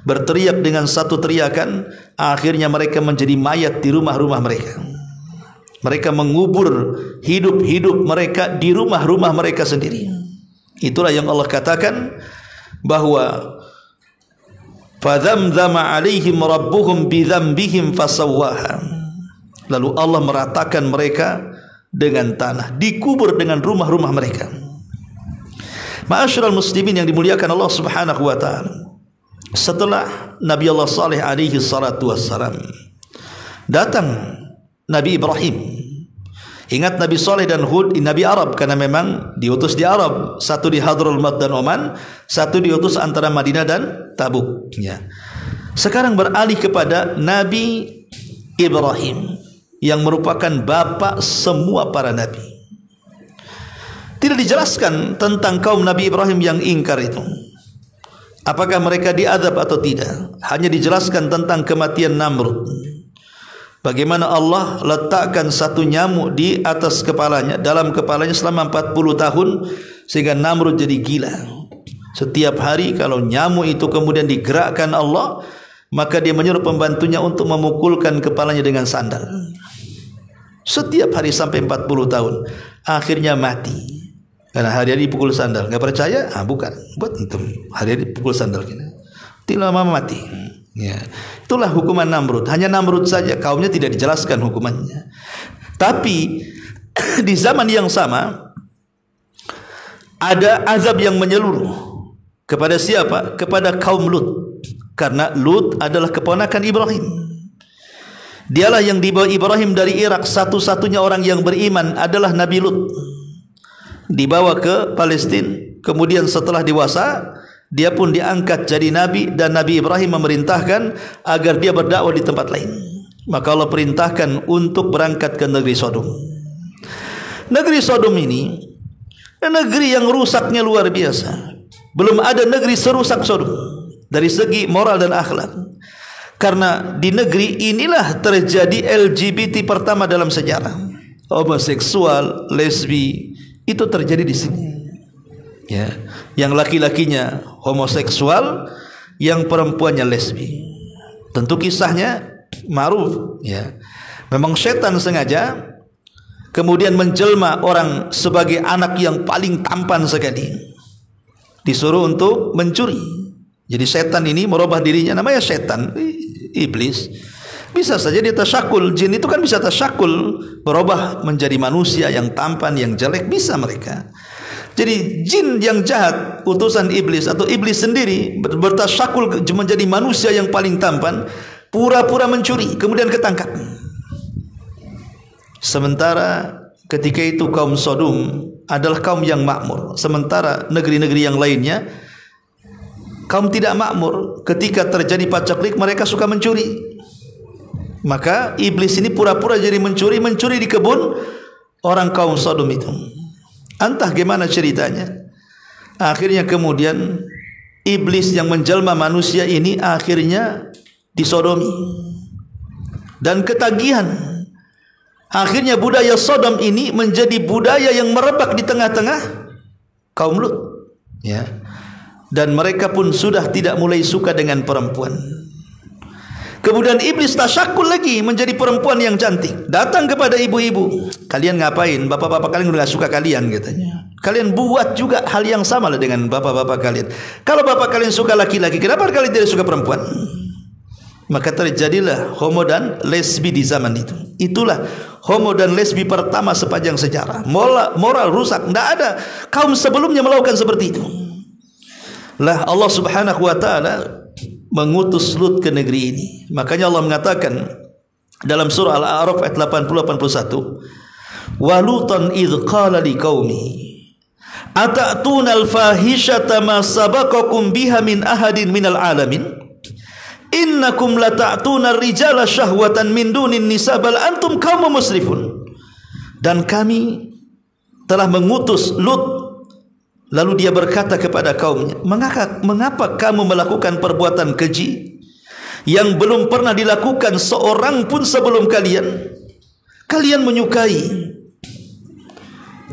Speaker 2: berteriak dengan satu teriakan, akhirnya mereka menjadi mayat di rumah-rumah mereka. Mereka mengubur hidup-hidup mereka di rumah-rumah mereka sendiri. Itulah yang Allah katakan bahwa fadzamzama 'alaihim rabbuhum bidzambihim fasawwaha. Lalu Allah meratakan mereka dengan tanah, dikubur dengan rumah-rumah mereka. Ma'asyiral muslimin yang dimuliakan Allah Subhanahu wa taala, setelah Nabi Allah Saleh alaihi salatu wassalam, datang Nabi Ibrahim. Ingat Nabi Saleh dan Hud Nabi Arab, karena memang diutus di Arab, satu di Hadrul Maut dan Oman, satu diutus antara Madinah dan Tabuk, ya. Sekarang beralih kepada Nabi Ibrahim. yang merupakan bapak semua para nabi. Tidak dijelaskan tentang kaum Nabi Ibrahim yang ingkar itu, apakah mereka diazab atau tidak. Hanya dijelaskan tentang kematian Namrud, bagaimana Allah letakkan satu nyamuk di atas kepalanya, dalam kepalanya selama 40 tahun, sehingga Namrud jadi gila. Setiap hari kalau nyamuk itu kemudian digerakkan Allah, maka dia menyuruh pembantunya untuk memukulkan kepalanya dengan sandal. Setiap hari sampai 40 tahun. Akhirnya mati karena hari-hari pukul sandal. Enggak percaya? Bukan. Buat itu. Hari-hari pukul sandal kita. Tidak lama mati. Ya. Itulah hukuman Namrud. Hanya Namrud saja, kaumnya tidak dijelaskan hukumannya. Tapi di zaman yang sama ada azab yang menyeluruh. Kepada siapa? Kepada kaum Lut. Karena Lut adalah keponakan Ibrahim. Dialah yang dibawa Ibrahim dari Irak. Satu-satunya orang yang beriman adalah Nabi Lut. Dibawa ke Palestina. Kemudian setelah dewasa, dia pun diangkat jadi Nabi. Dan Nabi Ibrahim memerintahkan agar dia berdakwah di tempat lain. Maka Allah perintahkan untuk berangkat ke negeri Sodom. Negeri Sodom ini negeri yang rusaknya luar biasa. Belum ada negeri serusak Sodom dari segi moral dan akhlak. Karena di negeri inilah terjadi LGBT pertama dalam sejarah. Homoseksual, lesbi, itu terjadi di sini. Ya, yang laki-lakinya homoseksual, yang perempuannya lesbi. Tentu kisahnya ma'ruf, ya. Memang setan sengaja kemudian menjelma orang sebagai anak yang paling tampan sekali. Disuruh untuk mencuri. Jadi setan ini merubah dirinya, namanya setan, iblis. Bisa saja dia tasyakul, jin itu kan bisa tasyakul, berubah menjadi manusia yang tampan, yang jelek, bisa mereka. Jadi jin yang jahat, utusan iblis atau iblis sendiri bertasyakul menjadi manusia yang paling tampan, pura-pura mencuri, kemudian ketangkap. Sementara ketika itu kaum Sodom adalah kaum yang makmur. Sementara negeri-negeri yang lainnya kaum tidak makmur. Ketika terjadi pacaklik, mereka suka mencuri. Maka iblis ini pura-pura jadi mencuri di kebun orang kaum Sodom itu. Entah gimana ceritanya. Akhirnya kemudian iblis yang menjelma manusia ini akhirnya disodomi dan ketagihan. Akhirnya budaya Sodom ini menjadi budaya yang merebak di tengah-tengah kaum Lut, ya. Dan mereka pun sudah tidak mulai suka dengan perempuan. Kemudian iblis tasyakul lagi menjadi perempuan yang cantik. Datang kepada ibu-ibu, kalian ngapain? Bapak-bapak kalian udah gak suka kalian, katanya. Kalian buat juga hal yang sama lah dengan bapak-bapak kalian. Kalau bapak kalian suka laki-laki, kenapa kalian tidak suka perempuan? Maka terjadilah homo dan lesbi di zaman itu. Itulah homo dan lesbi pertama sepanjang sejarah. Moral rusak. Tidak ada kaum sebelumnya melakukan seperti itu. Lah Allah Subhanahu wa taala mengutus Lut ke negeri ini. Makanya Allah mengatakan dalam surah Al-A'raf ayat 80-81, "Wa Lutan idz qala liqaumihi atatuna al-fahishata ma sabaqakum biha min ahadin minal alamin innakum lata'tuna ar-rijala syahwatan min dunin nisa bal antum qaumun musrifun." Dan kami telah mengutus Lut. Lalu dia berkata kepada kaumnya, mengapa kamu melakukan perbuatan keji yang belum pernah dilakukan seorang pun sebelum kalian? Kalian menyukai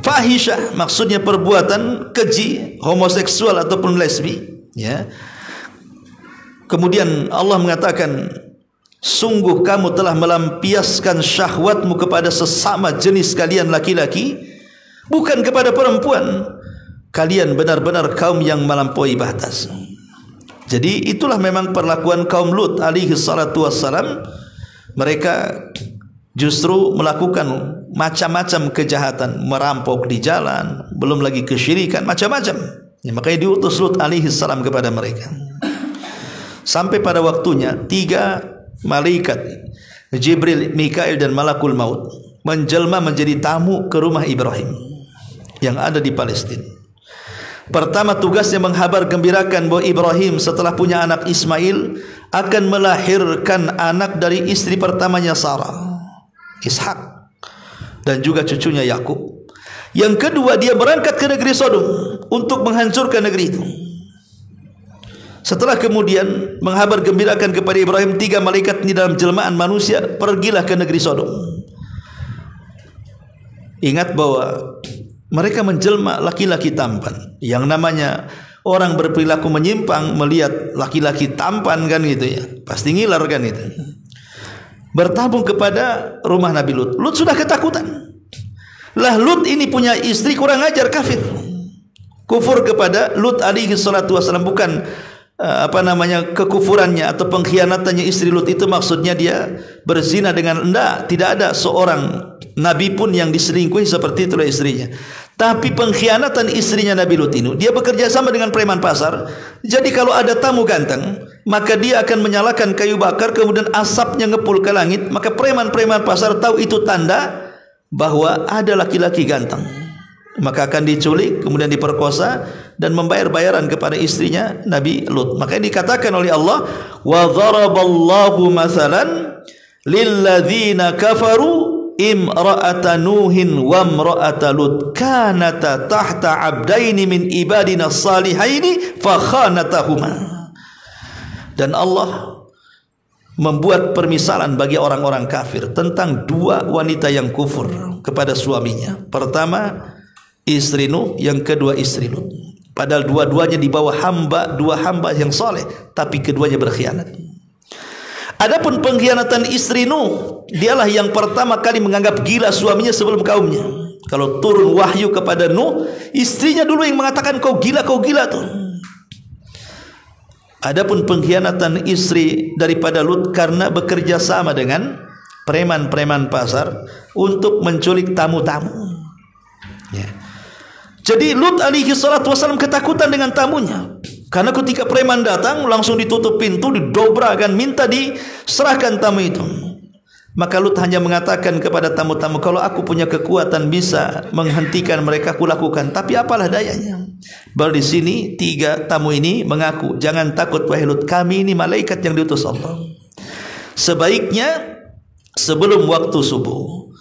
Speaker 2: fahisyah, maksudnya perbuatan keji, homoseksual ataupun lesbi, ya. Kemudian Allah mengatakan, sungguh kamu telah melampiaskan syahwatmu kepada sesama jenis kalian laki-laki, bukan kepada perempuan. Kalian benar-benar kaum yang melampaui batas. Jadi itulah memang perlakuan kaum Lut alaihi salatu wassalam. Mereka justru melakukan macam-macam kejahatan, merampok di jalan, belum lagi kesyirikan, macam-macam. Ya, makanya diutus Lut alaihi salam kepada mereka. Sampai pada waktunya 3 malaikat, Jibril, Mikail dan Malakul Maut, menjelma menjadi tamu ke rumah Ibrahim yang ada di Palestina. Pertama tugasnya menghabar gembirakan bahwa Ibrahim setelah punya anak Ismail akan melahirkan anak dari istri pertamanya Sarah. Ishak, dan juga cucunya Yakub. Yang kedua, dia berangkat ke negeri Sodom untuk menghancurkan negeri itu. Setelah kemudian menghabar gembirakan kepada Ibrahim, 3 malaikat ini dalam jelmaan manusia, pergilah ke negeri Sodom. Ingat bahwa mereka menjelma laki-laki tampan. Yang namanya orang berperilaku menyimpang melihat laki-laki tampan kan gitu ya, pasti ngiler kan itu. Bertabung kepada rumah Nabi Lut. Lut sudah ketakutan. Lah Lut ini punya istri kurang ajar, kafir. Kufur kepada Lut alaihi salatu wasallam, bukan kekufurannya atau pengkhianatannya istri Lut itu maksudnya dia berzina dengan, tidak ada seorang nabi pun yang diselingkuhi seperti itulah istrinya. Tapi pengkhianatan istrinya Nabi Lut ini, dia bekerja sama dengan preman pasar. Jadi kalau ada tamu ganteng, maka dia akan menyalakan kayu bakar, kemudian asapnya ngepul ke langit. Maka preman-preman pasar tahu itu tanda bahwa ada laki-laki ganteng, maka akan diculik, kemudian diperkosa dan membayar bayaran kepada istrinya Nabi Lut. Maka dikatakan oleh Allah, wa dharaballahu mathalan lilladzina kafaru imra'ata nuhin wa imra'ata lut kanata tahta abdaini min ibadina salihaini fa khanatahuma. Dan Allah membuat permisalan bagi orang-orang kafir tentang 2 wanita yang kufur kepada suaminya. Pertama istri Nuh, yang kedua istri Lut. Padahal dua-duanya di bawah 2 hamba yang soleh, tapi keduanya berkhianat. Adapun pengkhianatan istri Nuh, dialah yang pertama kali menganggap gila suaminya sebelum kaumnya. Kalau turun wahyu kepada Nuh, istrinya dulu yang mengatakan kau gila tuh. Adapun pengkhianatan istri daripada Lut karena bekerja sama dengan preman-preman pasar untuk menculik tamu-tamu. Ya. Jadi Lut alaihi salatu wasallam ketakutan dengan tamunya. Karena ketika preman datang langsung ditutup pintu, didobrakan, minta diserahkan tamu itu. Maka Lut hanya mengatakan kepada tamu-tamu, kalau aku punya kekuatan bisa menghentikan mereka, aku lakukan. Tapi apalah dayanya. Baru di sini 3 tamu ini mengaku, jangan takut wahai Lut, kami ini malaikat yang diutus Allah. Sebaiknya sebelum waktu subuh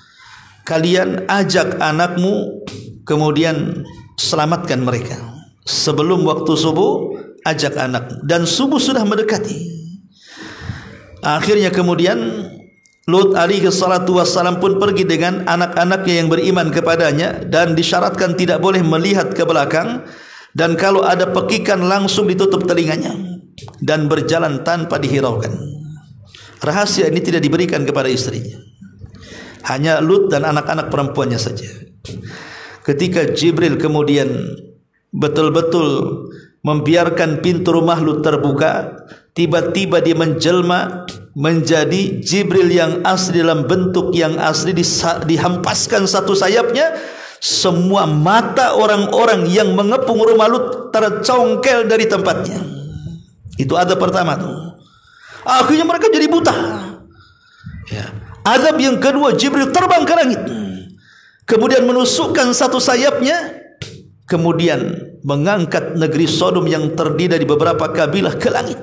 Speaker 2: kalian ajak anakmu, kemudian selamatkan mereka. Sebelum waktu subuh ajak anak, dan subuh sudah mendekati. Akhirnya kemudian Lut alaihi salatu wassalam pun pergi dengan anak-anaknya yang beriman kepadanya, dan disyaratkan tidak boleh melihat ke belakang, dan kalau ada pekikan langsung ditutup telinganya, dan berjalan tanpa dihiraukan. Rahasia ini tidak diberikan kepada istrinya, hanya Lut dan anak-anak perempuannya saja. Ketika Jibril kemudian betul-betul membiarkan pintu rumah Lut terbuka, tiba-tiba dia menjelma menjadi Jibril yang asli, dalam bentuk yang asli, dihampaskan satu sayapnya. Semua mata orang-orang yang mengepung rumah Lut tercongkel dari tempatnya. Itu adab pertama tuh. Akhirnya mereka jadi buta. Ya. Adab yang kedua, Jibril terbang ke langit, kemudian menusukkan satu sayapnya, kemudian mengangkat negeri Sodom yang terdiri dari beberapa kabilah ke langit.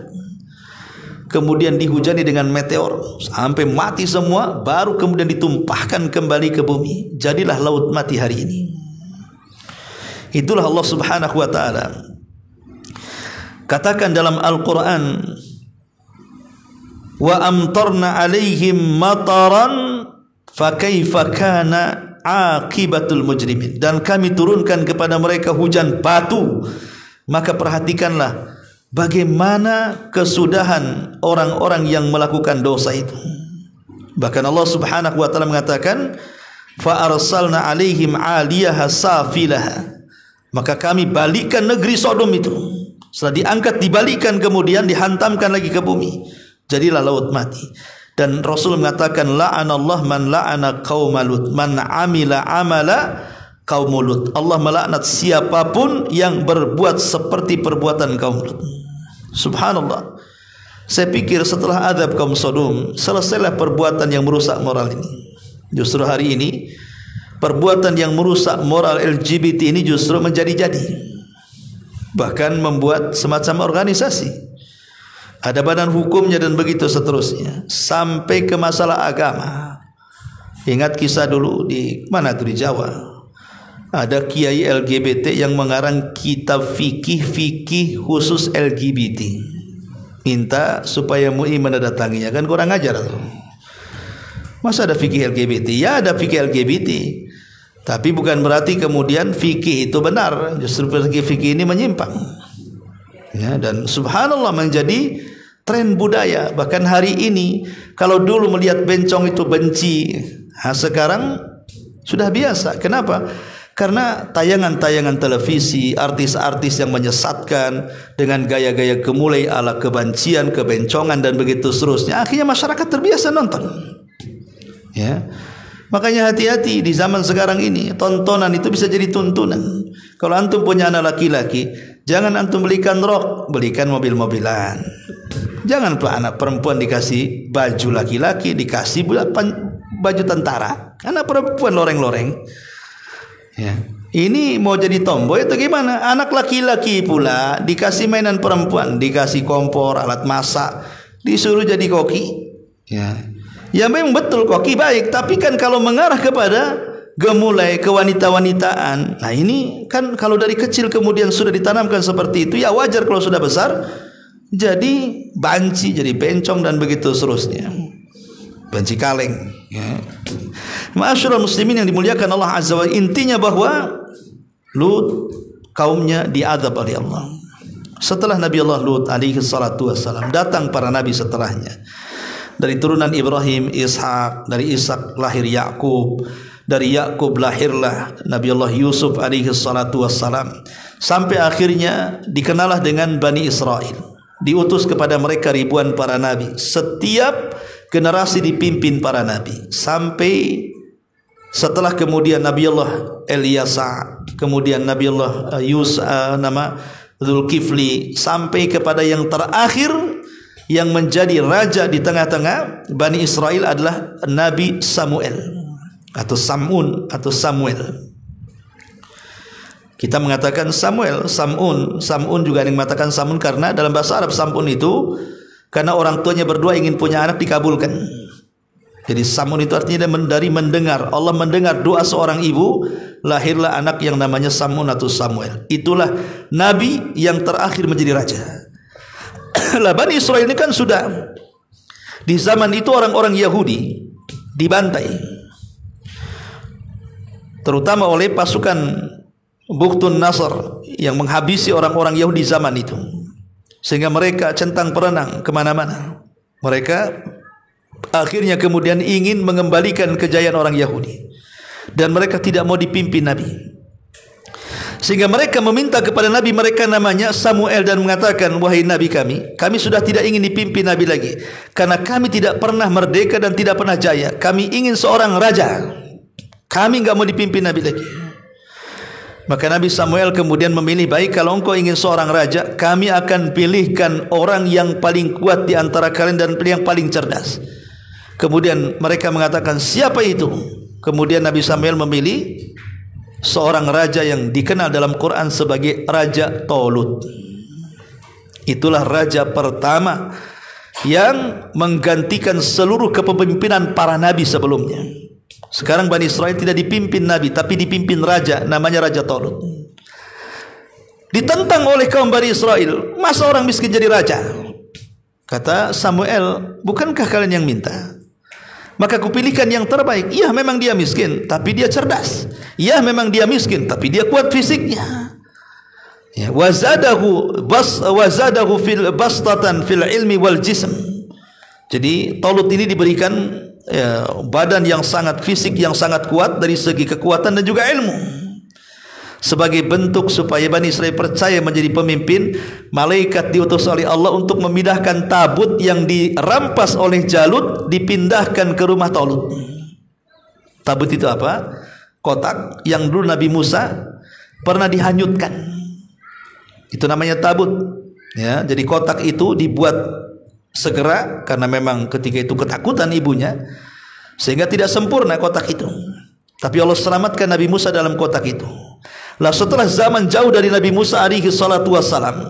Speaker 2: Kemudian dihujani dengan meteor sampai mati semua, baru kemudian ditumpahkan kembali ke bumi. Jadilah laut mati hari ini. Itulah Allah Subhanahu wa taala katakan dalam Al-Qur'an, wa amtarna alaihim mataran fa kaifa kana aqibatul mujrimin. Dan kami turunkan kepada mereka hujan batu, maka perhatikanlah bagaimana kesudahan orang-orang yang melakukan dosa itu. Bahkan Allah Subhanahu wa taala mengatakan, fa arsalna alaihim 'aliyaha safilaha. Maka kami balikkan negeri Sodom itu. Setelah diangkat, dibalikkan, kemudian dihantamkan lagi ke bumi. Jadilah laut mati. Dan Rasul mengatakan, la'anallah man la'ana qauma Lut, man amila amala kaum Lut. Allah melaknat siapapun yang berbuat seperti perbuatan kaum Lut. Subhanallah. Saya pikir setelah azab kaum Sodom, selesailah perbuatan yang merusak moral ini. Justru hari ini perbuatan yang merusak moral LGBT ini justru menjadi-jadi. Bahkan membuat semacam organisasi, ada badan hukumnya dan begitu seterusnya, sampai ke masalah agama. Ingat kisah dulu di mana tuh, di Jawa. Ada kiai LGBT yang mengarang kitab fikih khusus LGBT. Minta supaya MUI menandatanginya, kan kurang ajar tuh. Masa ada fikih LGBT? Ya ada fikih LGBT. Tapi bukan berarti kemudian fikih itu benar. Justru fikih ini menyimpang. Ya, dan subhanallah menjadi tren budaya. Bahkan hari ini kalau dulu melihat bencong itu benci, sekarang sudah biasa. Kenapa? Karena tayangan-tayangan televisi, artis-artis yang menyesatkan dengan gaya-gaya gemulai ala kebencian, kebencongan dan begitu seterusnya, akhirnya masyarakat terbiasa nonton. Ya. Makanya hati-hati di zaman sekarang ini, tontonan itu bisa jadi tuntunan. Kalau antum punya anak laki-laki, jangan antum belikan rok, belikan mobil-mobilan. Jangan anak perempuan dikasih baju laki-laki, dikasih baju tentara. Anak perempuan loreng-loreng. Ya. Ini mau jadi tomboy atau gimana? Anak laki-laki pula dikasih mainan perempuan, dikasih kompor, alat masak, disuruh jadi koki. Ya. Ya memang betul koki baik, tapi kan kalau mengarah kepada gemulai kewanita-wanitaan, nah ini kan kalau dari kecil kemudian sudah ditanamkan seperti itu, ya wajar kalau sudah besar jadi banci, jadi bencong dan begitu seterusnya. Banci kaleng. Ya. Ma'asyiral muslimin yang dimuliakan Allah Azza wa Jalla, intinya bahwa Lut kaumnya diazab oleh Allah. Setelah Nabi Allah Lut alaihi salatu wassalam, datang para nabi setelahnya. Dari turunan Ibrahim, Ishak, dari Ishak lahir Yakub, dari Yakub lahirlah Nabi Allah Yusuf alaihi salatu wassalam, sampai akhirnya dikenalah dengan Bani Israel. Diutus kepada mereka ribuan para nabi. Setiap generasi dipimpin para nabi, sampai setelah kemudian Nabi Allah Ilyasa, kemudian Nabi Allah nama Zulkifli, sampai kepada yang terakhir yang menjadi raja di tengah-tengah Bani Israel adalah Nabi Samuel atau Samun atau Samuel. Kita mengatakan Samuel, Samun juga ada yang mengatakan Samun karena dalam bahasa Arab Samun itu karena orang tuanya berdua ingin punya anak dikabulkan. Jadi Samun itu artinya dari mendengar. Allah mendengar doa seorang ibu, lahirlah anak yang namanya Samun atau Samuel. Itulah nabi yang terakhir menjadi raja. Lah Bani Israel ini kan sudah di zaman itu orang-orang Yahudi dibantai, terutama oleh pasukan Bukhtun Nasr yang menghabisi orang-orang Yahudi zaman itu, sehingga mereka centang perenang kemana-mana. Mereka akhirnya kemudian ingin mengembalikan kejayaan orang Yahudi, dan mereka tidak mau dipimpin Nabi, sehingga mereka meminta kepada Nabi mereka namanya Samuel dan mengatakan, wahai Nabi kami sudah tidak ingin dipimpin Nabi lagi, karena kami tidak pernah merdeka dan tidak pernah jaya. Kami ingin seorang raja, kami enggak mau dipimpin Nabi lagi. Maka Nabi Samuel kemudian memilih, baik kalau engkau ingin seorang raja, kami akan pilihkan orang yang paling kuat di antara kalian dan yang paling cerdas. Kemudian mereka mengatakan, siapa itu? Kemudian Nabi Samuel memilih seorang raja yang dikenal dalam Quran sebagai Raja Tolut. Itulah raja pertama yang menggantikan seluruh kepemimpinan para nabi sebelumnya. Sekarang Bani Israel tidak dipimpin nabi, tapi dipimpin raja, namanya Raja Tolut. Ditentang oleh kaum Bani Israel, masa orang miskin jadi raja? Kata Samuel, bukankah kalian yang minta? Maka kupilihkan yang terbaik. Ya memang dia miskin, tapi dia cerdas. Ya memang dia miskin, tapi dia kuat fisiknya. Ya, wazadahu fil bastatan fil ilmi wal jism. Jadi Tolut ini diberikan badan yang sangat fisik, yang sangat kuat dari segi kekuatan dan juga ilmu. Sebagai bentuk supaya Bani Israel percaya menjadi pemimpin, malaikat diutus oleh Allah untuk memindahkan tabut yang dirampas oleh Jalut, dipindahkan ke rumah Tolut. Tabut itu apa? Kotak yang dulu Nabi Musa pernah dihanyutkan. Itu namanya tabut. Ya, jadi kotak itu dibuat segera karena memang ketika itu ketakutan ibunya, sehingga tidak sempurna kotak itu. Tapi Allah selamatkan Nabi Musa dalam kotak itu. Lah setelah zaman jauh dari Nabi Musa alaihi salatu wassalam,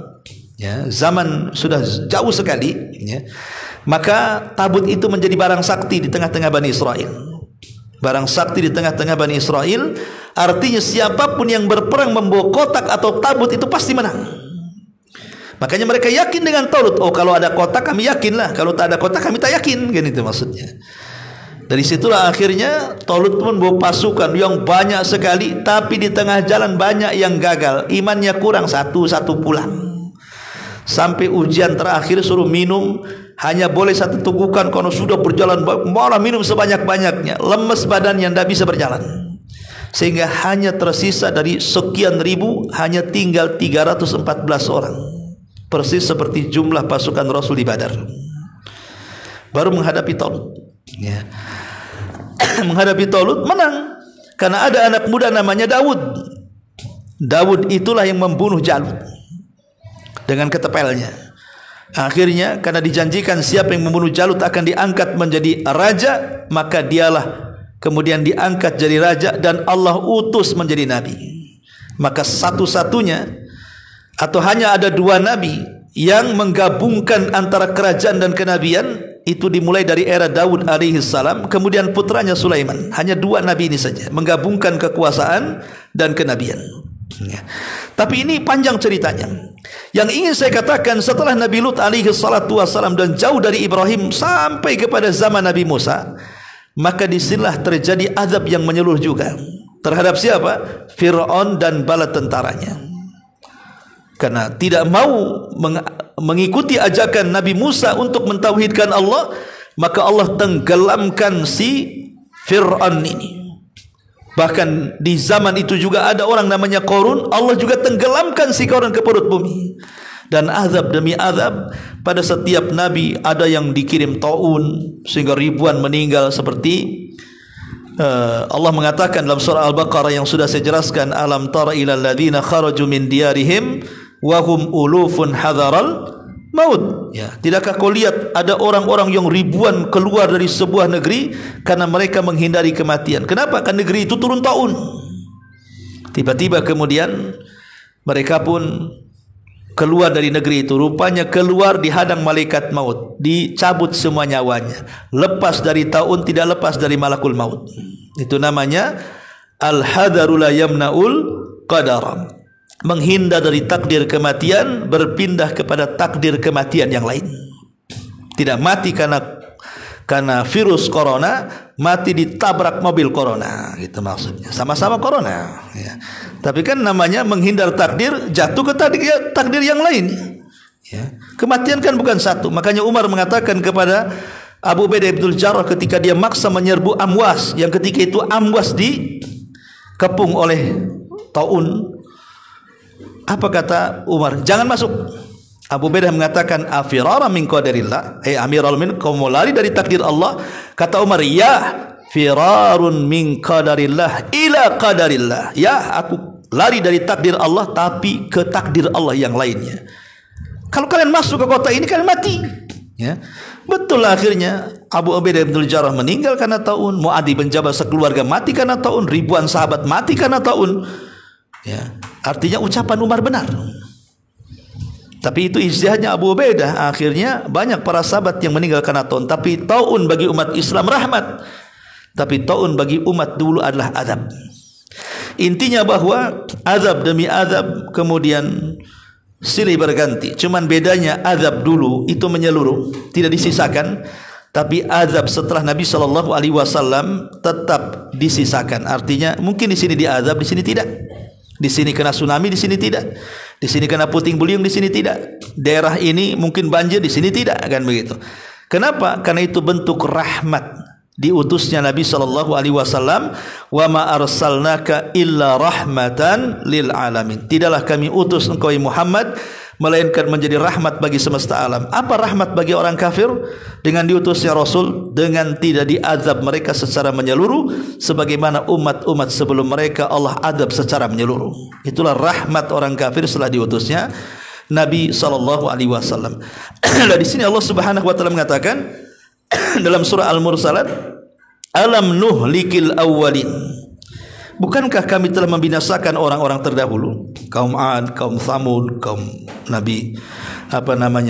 Speaker 2: ya, zaman sudah jauh sekali, ya, maka tabut itu menjadi barang sakti di tengah-tengah Bani Israel. barang sakti di tengah-tengah Bani Israel. Artinya siapapun yang berperang membawa kotak atau tabut itu pasti menang. Makanya mereka yakin dengan Talut. Oh, kalau ada kotak kami yakinlah, kalau tak ada kotak kami tak yakin, kan itu maksudnya. Dari situlah akhirnya Talut pun membawa pasukan yang banyak sekali, tapi di tengah jalan banyak yang gagal, imannya kurang, satu pulang. Sampai ujian terakhir suruh minum hanya boleh satu tegukan, kalau sudah berjalan malah minum sebanyak-banyaknya, lemes badannya, tidak bisa berjalan. Sehingga hanya tersisa dari sekian ribu hanya tinggal 314 orang. Persis seperti jumlah pasukan Rasul di Badar. Baru menghadapi Talut. Ya. Menghadapi Talut menang karena ada anak muda namanya Daud. Daud itulah yang membunuh Jalut dengan ketepelnya. Akhirnya karena dijanjikan siapa yang membunuh Jalut akan diangkat menjadi raja, maka dialah kemudian diangkat jadi raja dan Allah utus menjadi nabi. Maka satu-satunya atau hanya ada dua nabi yang menggabungkan antara kerajaan dan kenabian, itu dimulai dari era Daud alaihi salam, kemudian putranya Sulaiman. Hanya dua nabi ini saja menggabungkan kekuasaan dan kenabian. Ya. Tapi ini panjang ceritanya. Yang ingin saya katakan, setelah Nabi Lut alaihi salatu wassalam dan jauh dari Ibrahim sampai kepada zaman Nabi Musa, maka disinilah terjadi azab yang menyeluruh juga terhadap siapa? Fir'aun dan bala tentaranya. Karena tidak mau mengikuti ajakan Nabi Musa untuk mentauhidkan Allah, maka Allah tenggelamkan si Fir'aun ini. Bahkan di zaman itu juga ada orang namanya Qarun, Allah juga tenggelamkan si Qarun ke perut bumi. Dan azab demi azab pada setiap nabi, ada yang dikirim taun sehingga ribuan meninggal, seperti Allah mengatakan dalam surah Al-Baqarah yang sudah saya jelaskan, alam tara ilal ladzina kharaju min diyarihim wa hum ulufun hadaral maut. Ya, tidakkah kau lihat ada orang-orang yang ribuan keluar dari sebuah negeri karena mereka menghindari kematian. Kenapa? Karena negeri itu turun taun. Tiba-tiba kemudian mereka pun keluar dari negeri itu, rupanya keluar dihadang malaikat maut, dicabut semua nyawanya, lepas dari taun, tidak lepas dari malakul maut. Itu namanya al-hadaru la yamna'ul qadar, menghindar dari takdir kematian, berpindah kepada takdir kematian yang lain. Tidak mati karena virus corona, mati ditabrak mobil corona, gitu maksudnya. Sama-sama corona, ya. Tapi kan namanya menghindar takdir, jatuh ke takdir yang lain. Ya. Kematian kan bukan satu. Makanya Umar mengatakan kepada Abu Ubaidah bin Jarrah ketika dia maksa menyerbu Amwas, yang ketika itu Amwas dikepung oleh taun. Apa kata Umar? Jangan masuk. Abu Ubaidah mengatakan, afirara min qadarillah, amiral min, kau mau lari dari takdir Allah? Kata Umar, ya firarun min qadarillah ila qadarillah. Ya, aku lari dari takdir Allah tapi ke takdir Allah yang lainnya. Kalau kalian masuk ke kota ini kalian mati. Ya. Betul, akhirnya Abu Ubaidah bin Jarrah meninggal karena taun, Muadz bin Jabal sekeluarga mati karena taun, ribuan sahabat mati karena taun. Ya. Artinya ucapan Umar benar. Tapi itu ijtihadnya Abu Ubaidah. Akhirnya banyak para sahabat yang meninggal karena taun. Tapi taun bagi umat Islam rahmat. Tapi taun bagi umat dulu adalah azab. Intinya bahwa azab demi azab kemudian silih berganti. Cuman bedanya azab dulu itu menyeluruh, tidak disisakan. Tapi azab setelah Nabi SAW tetap disisakan. Artinya mungkin di sini diazab, di sini tidak. Di sini kena tsunami, di sini tidak. Di sini kena puting beliung, di sini tidak. Daerah ini mungkin banjir, di sini tidak, kan begitu. Kenapa? Karena itu bentuk rahmat diutusnya Nabi SAW. Wa ma arsalnaka illa rahmatan lil alamin. Tidaklah kami utus engkau Muhammad melainkan menjadi rahmat bagi semesta alam. Apa rahmat bagi orang kafir? Dengan diutusnya Rasul, dengan tidak diazab mereka secara menyeluruh sebagaimana umat-umat sebelum mereka Allah azab secara menyeluruh. Itulah rahmat orang kafir setelah diutusnya Nabi SAW. Dan di sini Allah Subhanahu wa taala mengatakan dalam surah Al-Mursalat, alam nuhlikil awwalin, bukankah kami telah membinasakan orang-orang terdahulu, kaum Ad, kaum Thamud, kaum Nabi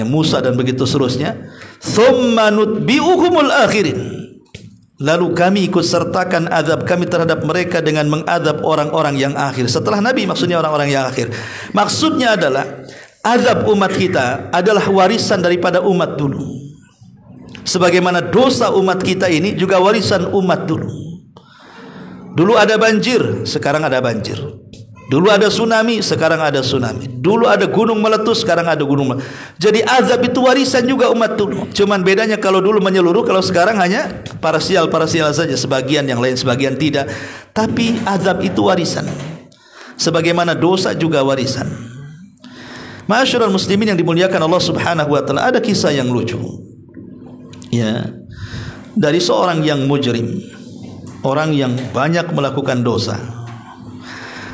Speaker 2: Musa dan begitu seterusnya. Thumma nutbi'uhumul akhirin, lalu kami ikut sertakan azab kami terhadap mereka dengan mengadab orang-orang yang akhir. Setelah Nabi maksudnya orang-orang yang akhir. Maksudnya adalah azab umat kita adalah warisan daripada umat dulu. Sebagaimana dosa umat kita ini juga warisan umat dulu. Dulu ada banjir, sekarang ada banjir. Dulu ada tsunami, sekarang ada tsunami. Dulu ada gunung meletus, sekarang ada gunung meletus. Jadi azab itu warisan juga umat dulu. Cuman bedanya kalau dulu menyeluruh, kalau sekarang hanya parsial saja. Sebagian, yang lain sebagian tidak. Tapi azab itu warisan. Sebagaimana dosa juga warisan. Ma'asyiral muslimin yang dimuliakan Allah Subhanahu wa taala, ada kisah yang lucu. Ya. Dari seorang yang mujrim. Orang yang banyak melakukan dosa.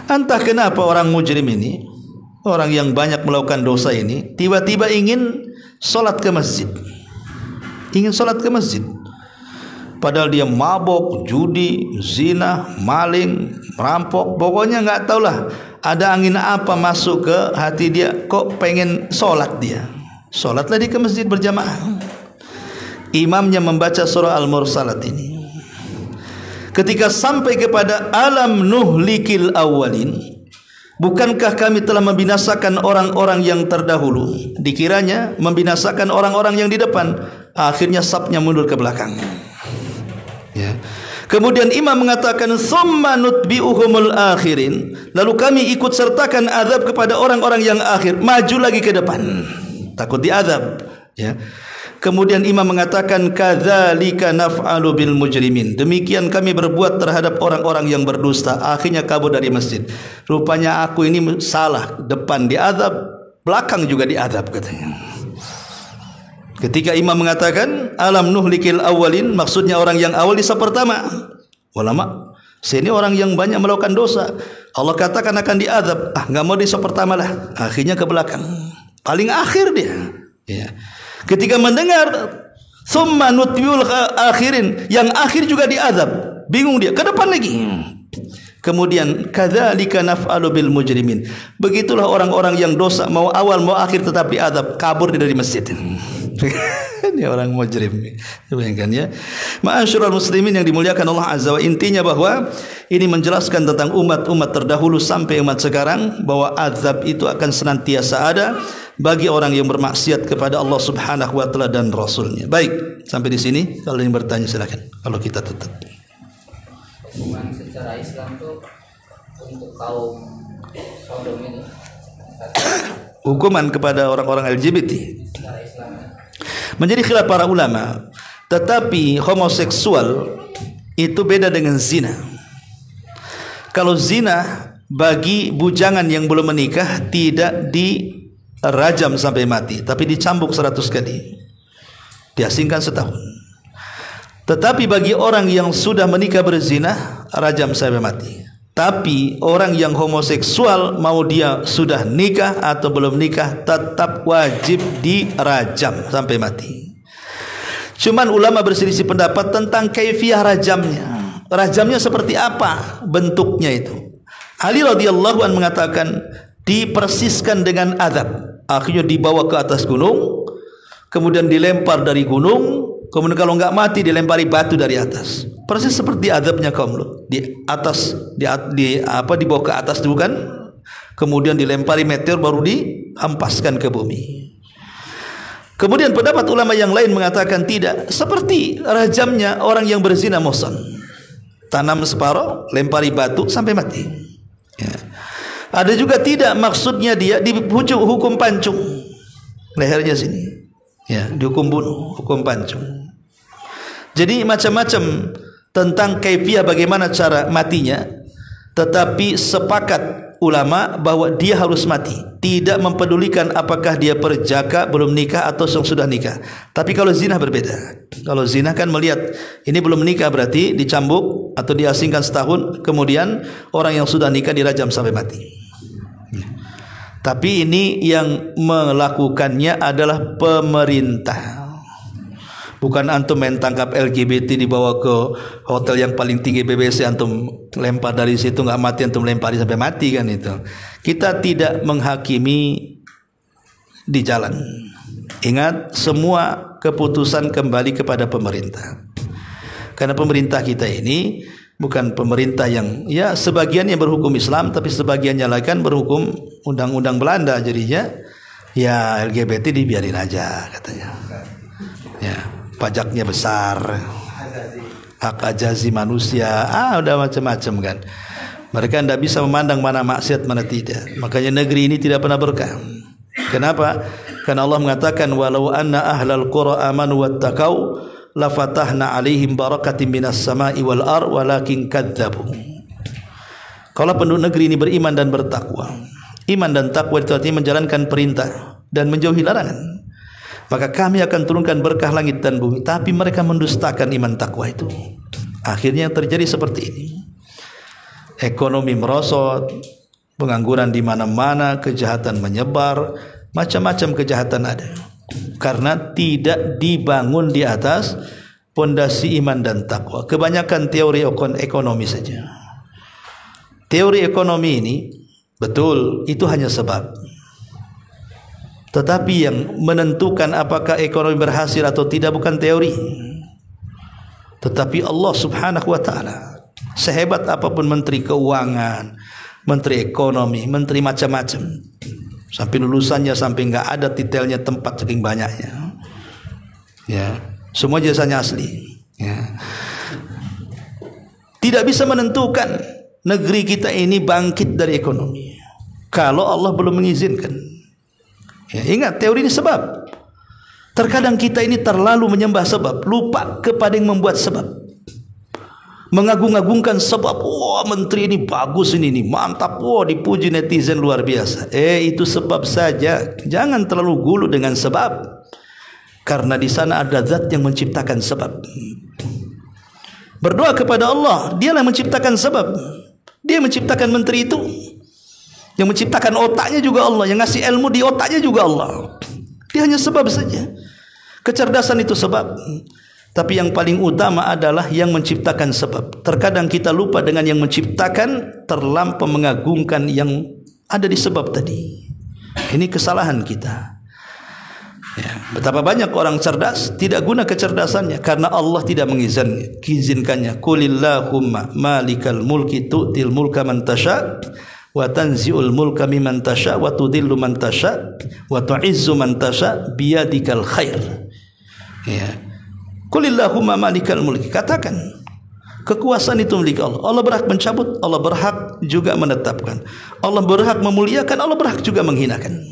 Speaker 2: Entah kenapa orang mujrim ini, orang yang banyak melakukan dosa ini, tiba-tiba ingin solat ke masjid. Ingin solat ke masjid. Padahal dia mabok, judi, zina, maling, merampok. Pokoknya nggak tahulah ada angin apa masuk ke hati dia. Kok pengen solat dia. Solatlah dia ke masjid berjamaah. Imamnya membaca surah Al-Mursalat ini. Ketika sampai kepada alam nuhlikil awalin, bukankah kami telah membinasakan orang-orang yang terdahulu? Dikiranya membinasakan orang-orang yang di depan. Akhirnya safnya mundur ke belakang. Ya. Kemudian imam mengatakan summa nutbi'uhumul akhirin, lalu kami ikut sertakan azab kepada orang-orang yang akhir. Maju lagi ke depan, takut diazab. Ya. Kemudian imam mengatakan kadzalika naf'alu bil mujrimin. Demikian kami berbuat terhadap orang-orang yang berdusta. Akhirnya kabur dari masjid. Rupanya aku ini salah, depan diazab, belakang juga diazab katanya. Ketika imam mengatakan alam nuhlikil awalin, maksudnya orang yang awal di saf pertama. Ulama, sini orang yang banyak melakukan dosa, Allah katakan akan diazab. Enggak mau di saf pertama lah. Akhirnya ke belakang. Paling akhir dia. Ya. Ketika mendengar summa nutbiul akhirin, yang akhir juga diazab, bingung dia, ke depan lagi. Kemudian kadzalika naf'alu bil mujrimin. Begitulah orang-orang yang dosa, mau awal mau akhir tetap diazab, kabur dari masjid. Ini orang mujrim. Bayangkan ya. Ma'asyiral muslimin yang dimuliakan Allah Azza wa, intinya bahwa ini menjelaskan tentang umat-umat terdahulu sampai umat sekarang, bahwa azab itu akan senantiasa ada bagi orang yang bermaksiat kepada Allah Subhanahu wa taala dan Rasulnya. Baik, sampai di sini. Kalau yang bertanya silakan. Kalau kita tutup.
Speaker 3: Hukuman secara Islam tuh untuk kaum Sodom ini.
Speaker 2: Hukuman kepada orang-orang LGBT.
Speaker 3: Secara Islam.
Speaker 2: Menjadi khilaf para ulama. Tetapi homoseksual itu beda dengan zina. Kalau zina bagi bujangan yang belum menikah tidak dirajam sampai mati, tapi dicambuk 100 kali, diasingkan setahun. Tetapi bagi orang yang sudah menikah berzina, rajam sampai mati. Tapi orang yang homoseksual, mau dia sudah nikah atau belum nikah, tetap wajib dirajam sampai mati. Cuman ulama berselisih pendapat tentang kaifiah rajamnya. Rajamnya seperti apa bentuknya itu? Ali radhiyallahu anhu mengatakan dipersiskan dengan azab. Akhirnya dibawa ke atas gunung, kemudian dilempar dari gunung, kemudian kalau enggak mati dilempari batu dari atas. Persis seperti azabnya kaum Lut. Di atas dibawa ke atas dulu kan, kemudian dilempari meteor baru dihempaskan ke bumi. Kemudian pendapat ulama yang lain mengatakan tidak, seperti rajamnya orang yang berzina muhsan. Tanam separuh, lempari batu sampai mati. Ya. Ada juga tidak, maksudnya dia dihukum pancung lehernya sini. Ya, dihukum bunuh, hukum pancung. Jadi macam-macam tentang kaifiah bagaimana cara matinya, tetapi sepakat ulama bahwa dia harus mati, tidak mempedulikan apakah dia perjaka belum nikah atau sudah nikah. Tapi kalau zina berbeda. Kalau zina kan melihat ini belum nikah, berarti dicambuk atau diasingkan setahun, kemudian orang yang sudah nikah dirajam sampai mati. Tapi ini yang melakukannya adalah pemerintah. Bukan antum main tangkap LGBT dibawa ke hotel yang paling tinggi BBC, antum lempar dari situ nggak mati, antum lempari sampai mati kan itu. Kita tidak menghakimi di jalan. Ingat, semua keputusan kembali kepada pemerintah. Karena pemerintah kita ini bukan pemerintah yang ya sebagiannya berhukum Islam tapi sebagiannya lagi kan berhukum undang-undang Belanda, jadinya ya LGBT dibiarin aja katanya. Ya, pajaknya besar, hak ajazi manusia, udah macam-macam kan. Mereka tidak bisa memandang mana maksiat mana tidak. Makanya negeri ini tidak pernah berkah. Kenapa? Karena Allah mengatakan walau anna ahlal qura amanu wattaqau lafatahna alaihim barakatim minas sama'i wal ar walakin kadzabu. Kalau penduduk negeri ini beriman dan bertakwa. Iman dan takwa itu artinya menjalankan perintah dan menjauhi larangan. Maka kami akan turunkan berkah langit dan bumi, tapi mereka mendustakan iman takwa itu. Akhirnya terjadi seperti ini. Ekonomi merosot, pengangguran di mana-mana, kejahatan menyebar, macam-macam kejahatan ada. Karena tidak dibangun di atas pondasi iman dan takwa. Kebanyakan teori ekonomi saja. Teori ekonomi ini betul itu hanya sebab. Tetapi yang menentukan apakah ekonomi berhasil atau tidak bukan teori, tetapi Allah Subhanahu wa taala. Sehebat apapun menteri keuangan, menteri ekonomi, menteri macam-macam, sampai lulusannya sampai enggak ada titelnya tempat saking banyaknya. Ya, semua jasanya asli. Ya. Tidak bisa menentukan negeri kita ini bangkit dari ekonomi kalau Allah belum mengizinkan. Ya, ingat teori ini sebab. Terkadang kita ini terlalu menyembah sebab, lupa kepada yang membuat sebab. Mengagung-agungkan sebab, wah menteri ini bagus ini mantap, wah dipuji netizen luar biasa. Itu sebab saja. Jangan terlalu gulu dengan sebab. Karena di sana ada zat yang menciptakan sebab. Berdoa kepada Allah, Dialah yang menciptakan sebab. Dia menciptakan menteri itu. Yang menciptakan otaknya juga Allah, yang ngasih ilmu di otaknya juga Allah. Dia hanya sebab saja. Kecerdasan itu sebab. Tapi yang paling utama adalah yang menciptakan sebab. Terkadang kita lupa dengan yang menciptakan, terlampau mengagungkan yang ada di sebab tadi. Ini kesalahan kita. Ya, betapa banyak orang cerdas tidak guna kecerdasannya karena Allah tidak mengizinkannya. Qulillahumma malikal mulki tu'til mulka man tasha wa tanzi'ul mulka mimman tasha wa tudillu man tasha wa tu'izzu man tasha biyadikal khair. Ya. Qulillahumma malikal mulki, katakan kekuasaan itu milik Allah. Allah berhak mencabut, Allah berhak juga menetapkan. Allah berhak memuliakan, Allah berhak juga menghinakan.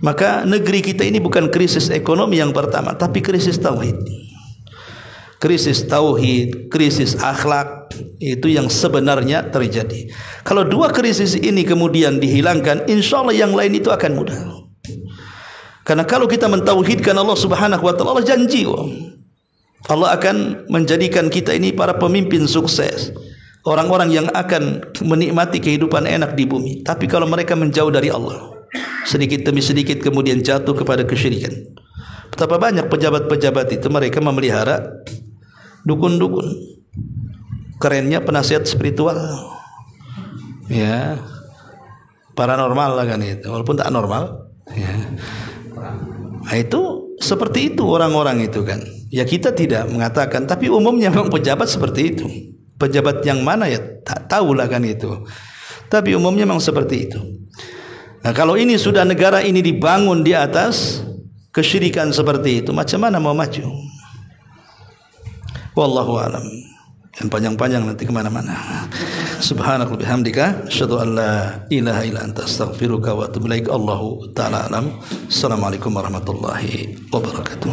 Speaker 2: Maka negeri kita ini bukan krisis ekonomi yang pertama, tapi krisis tauhid. Krisis tauhid, krisis akhlak, itu yang sebenarnya terjadi. Kalau dua krisis ini kemudian dihilangkan, insya Allah yang lain itu akan mudah. Karena kalau kita mentauhidkan Allah Subhanahu wa taala, Allah janji Allah akan menjadikan kita ini para pemimpin sukses, orang-orang yang akan menikmati kehidupan enak di bumi. Tapi kalau mereka menjauh dari Allah, sedikit demi sedikit kemudian jatuh kepada kesyirikan. Betapa banyak pejabat-pejabat itu mereka memelihara dukun-dukun. Kerennya penasihat spiritual. Ya. Paranormal lah kan itu, walaupun tak normal. Ya. Nah, itu seperti itu orang-orang itu kan. Ya kita tidak mengatakan, tapi umumnya memang pejabat seperti itu. Pejabat yang mana ya tak tahulah kan itu. Tapi umumnya memang seperti itu. Nah, kalau ini sudah negara ini dibangun di atas kesyirikan seperti itu, macam mana mau maju? Wallahu a'lam. Dan panjang-panjang nanti kemana-mana. Subhanallah bihamdika asyhadu an la ilaha illa anta astaghfiruka wa atubu ilaik. Allahu ta'ala alam. Assalamualaikum warahmatullahi wabarakatuh.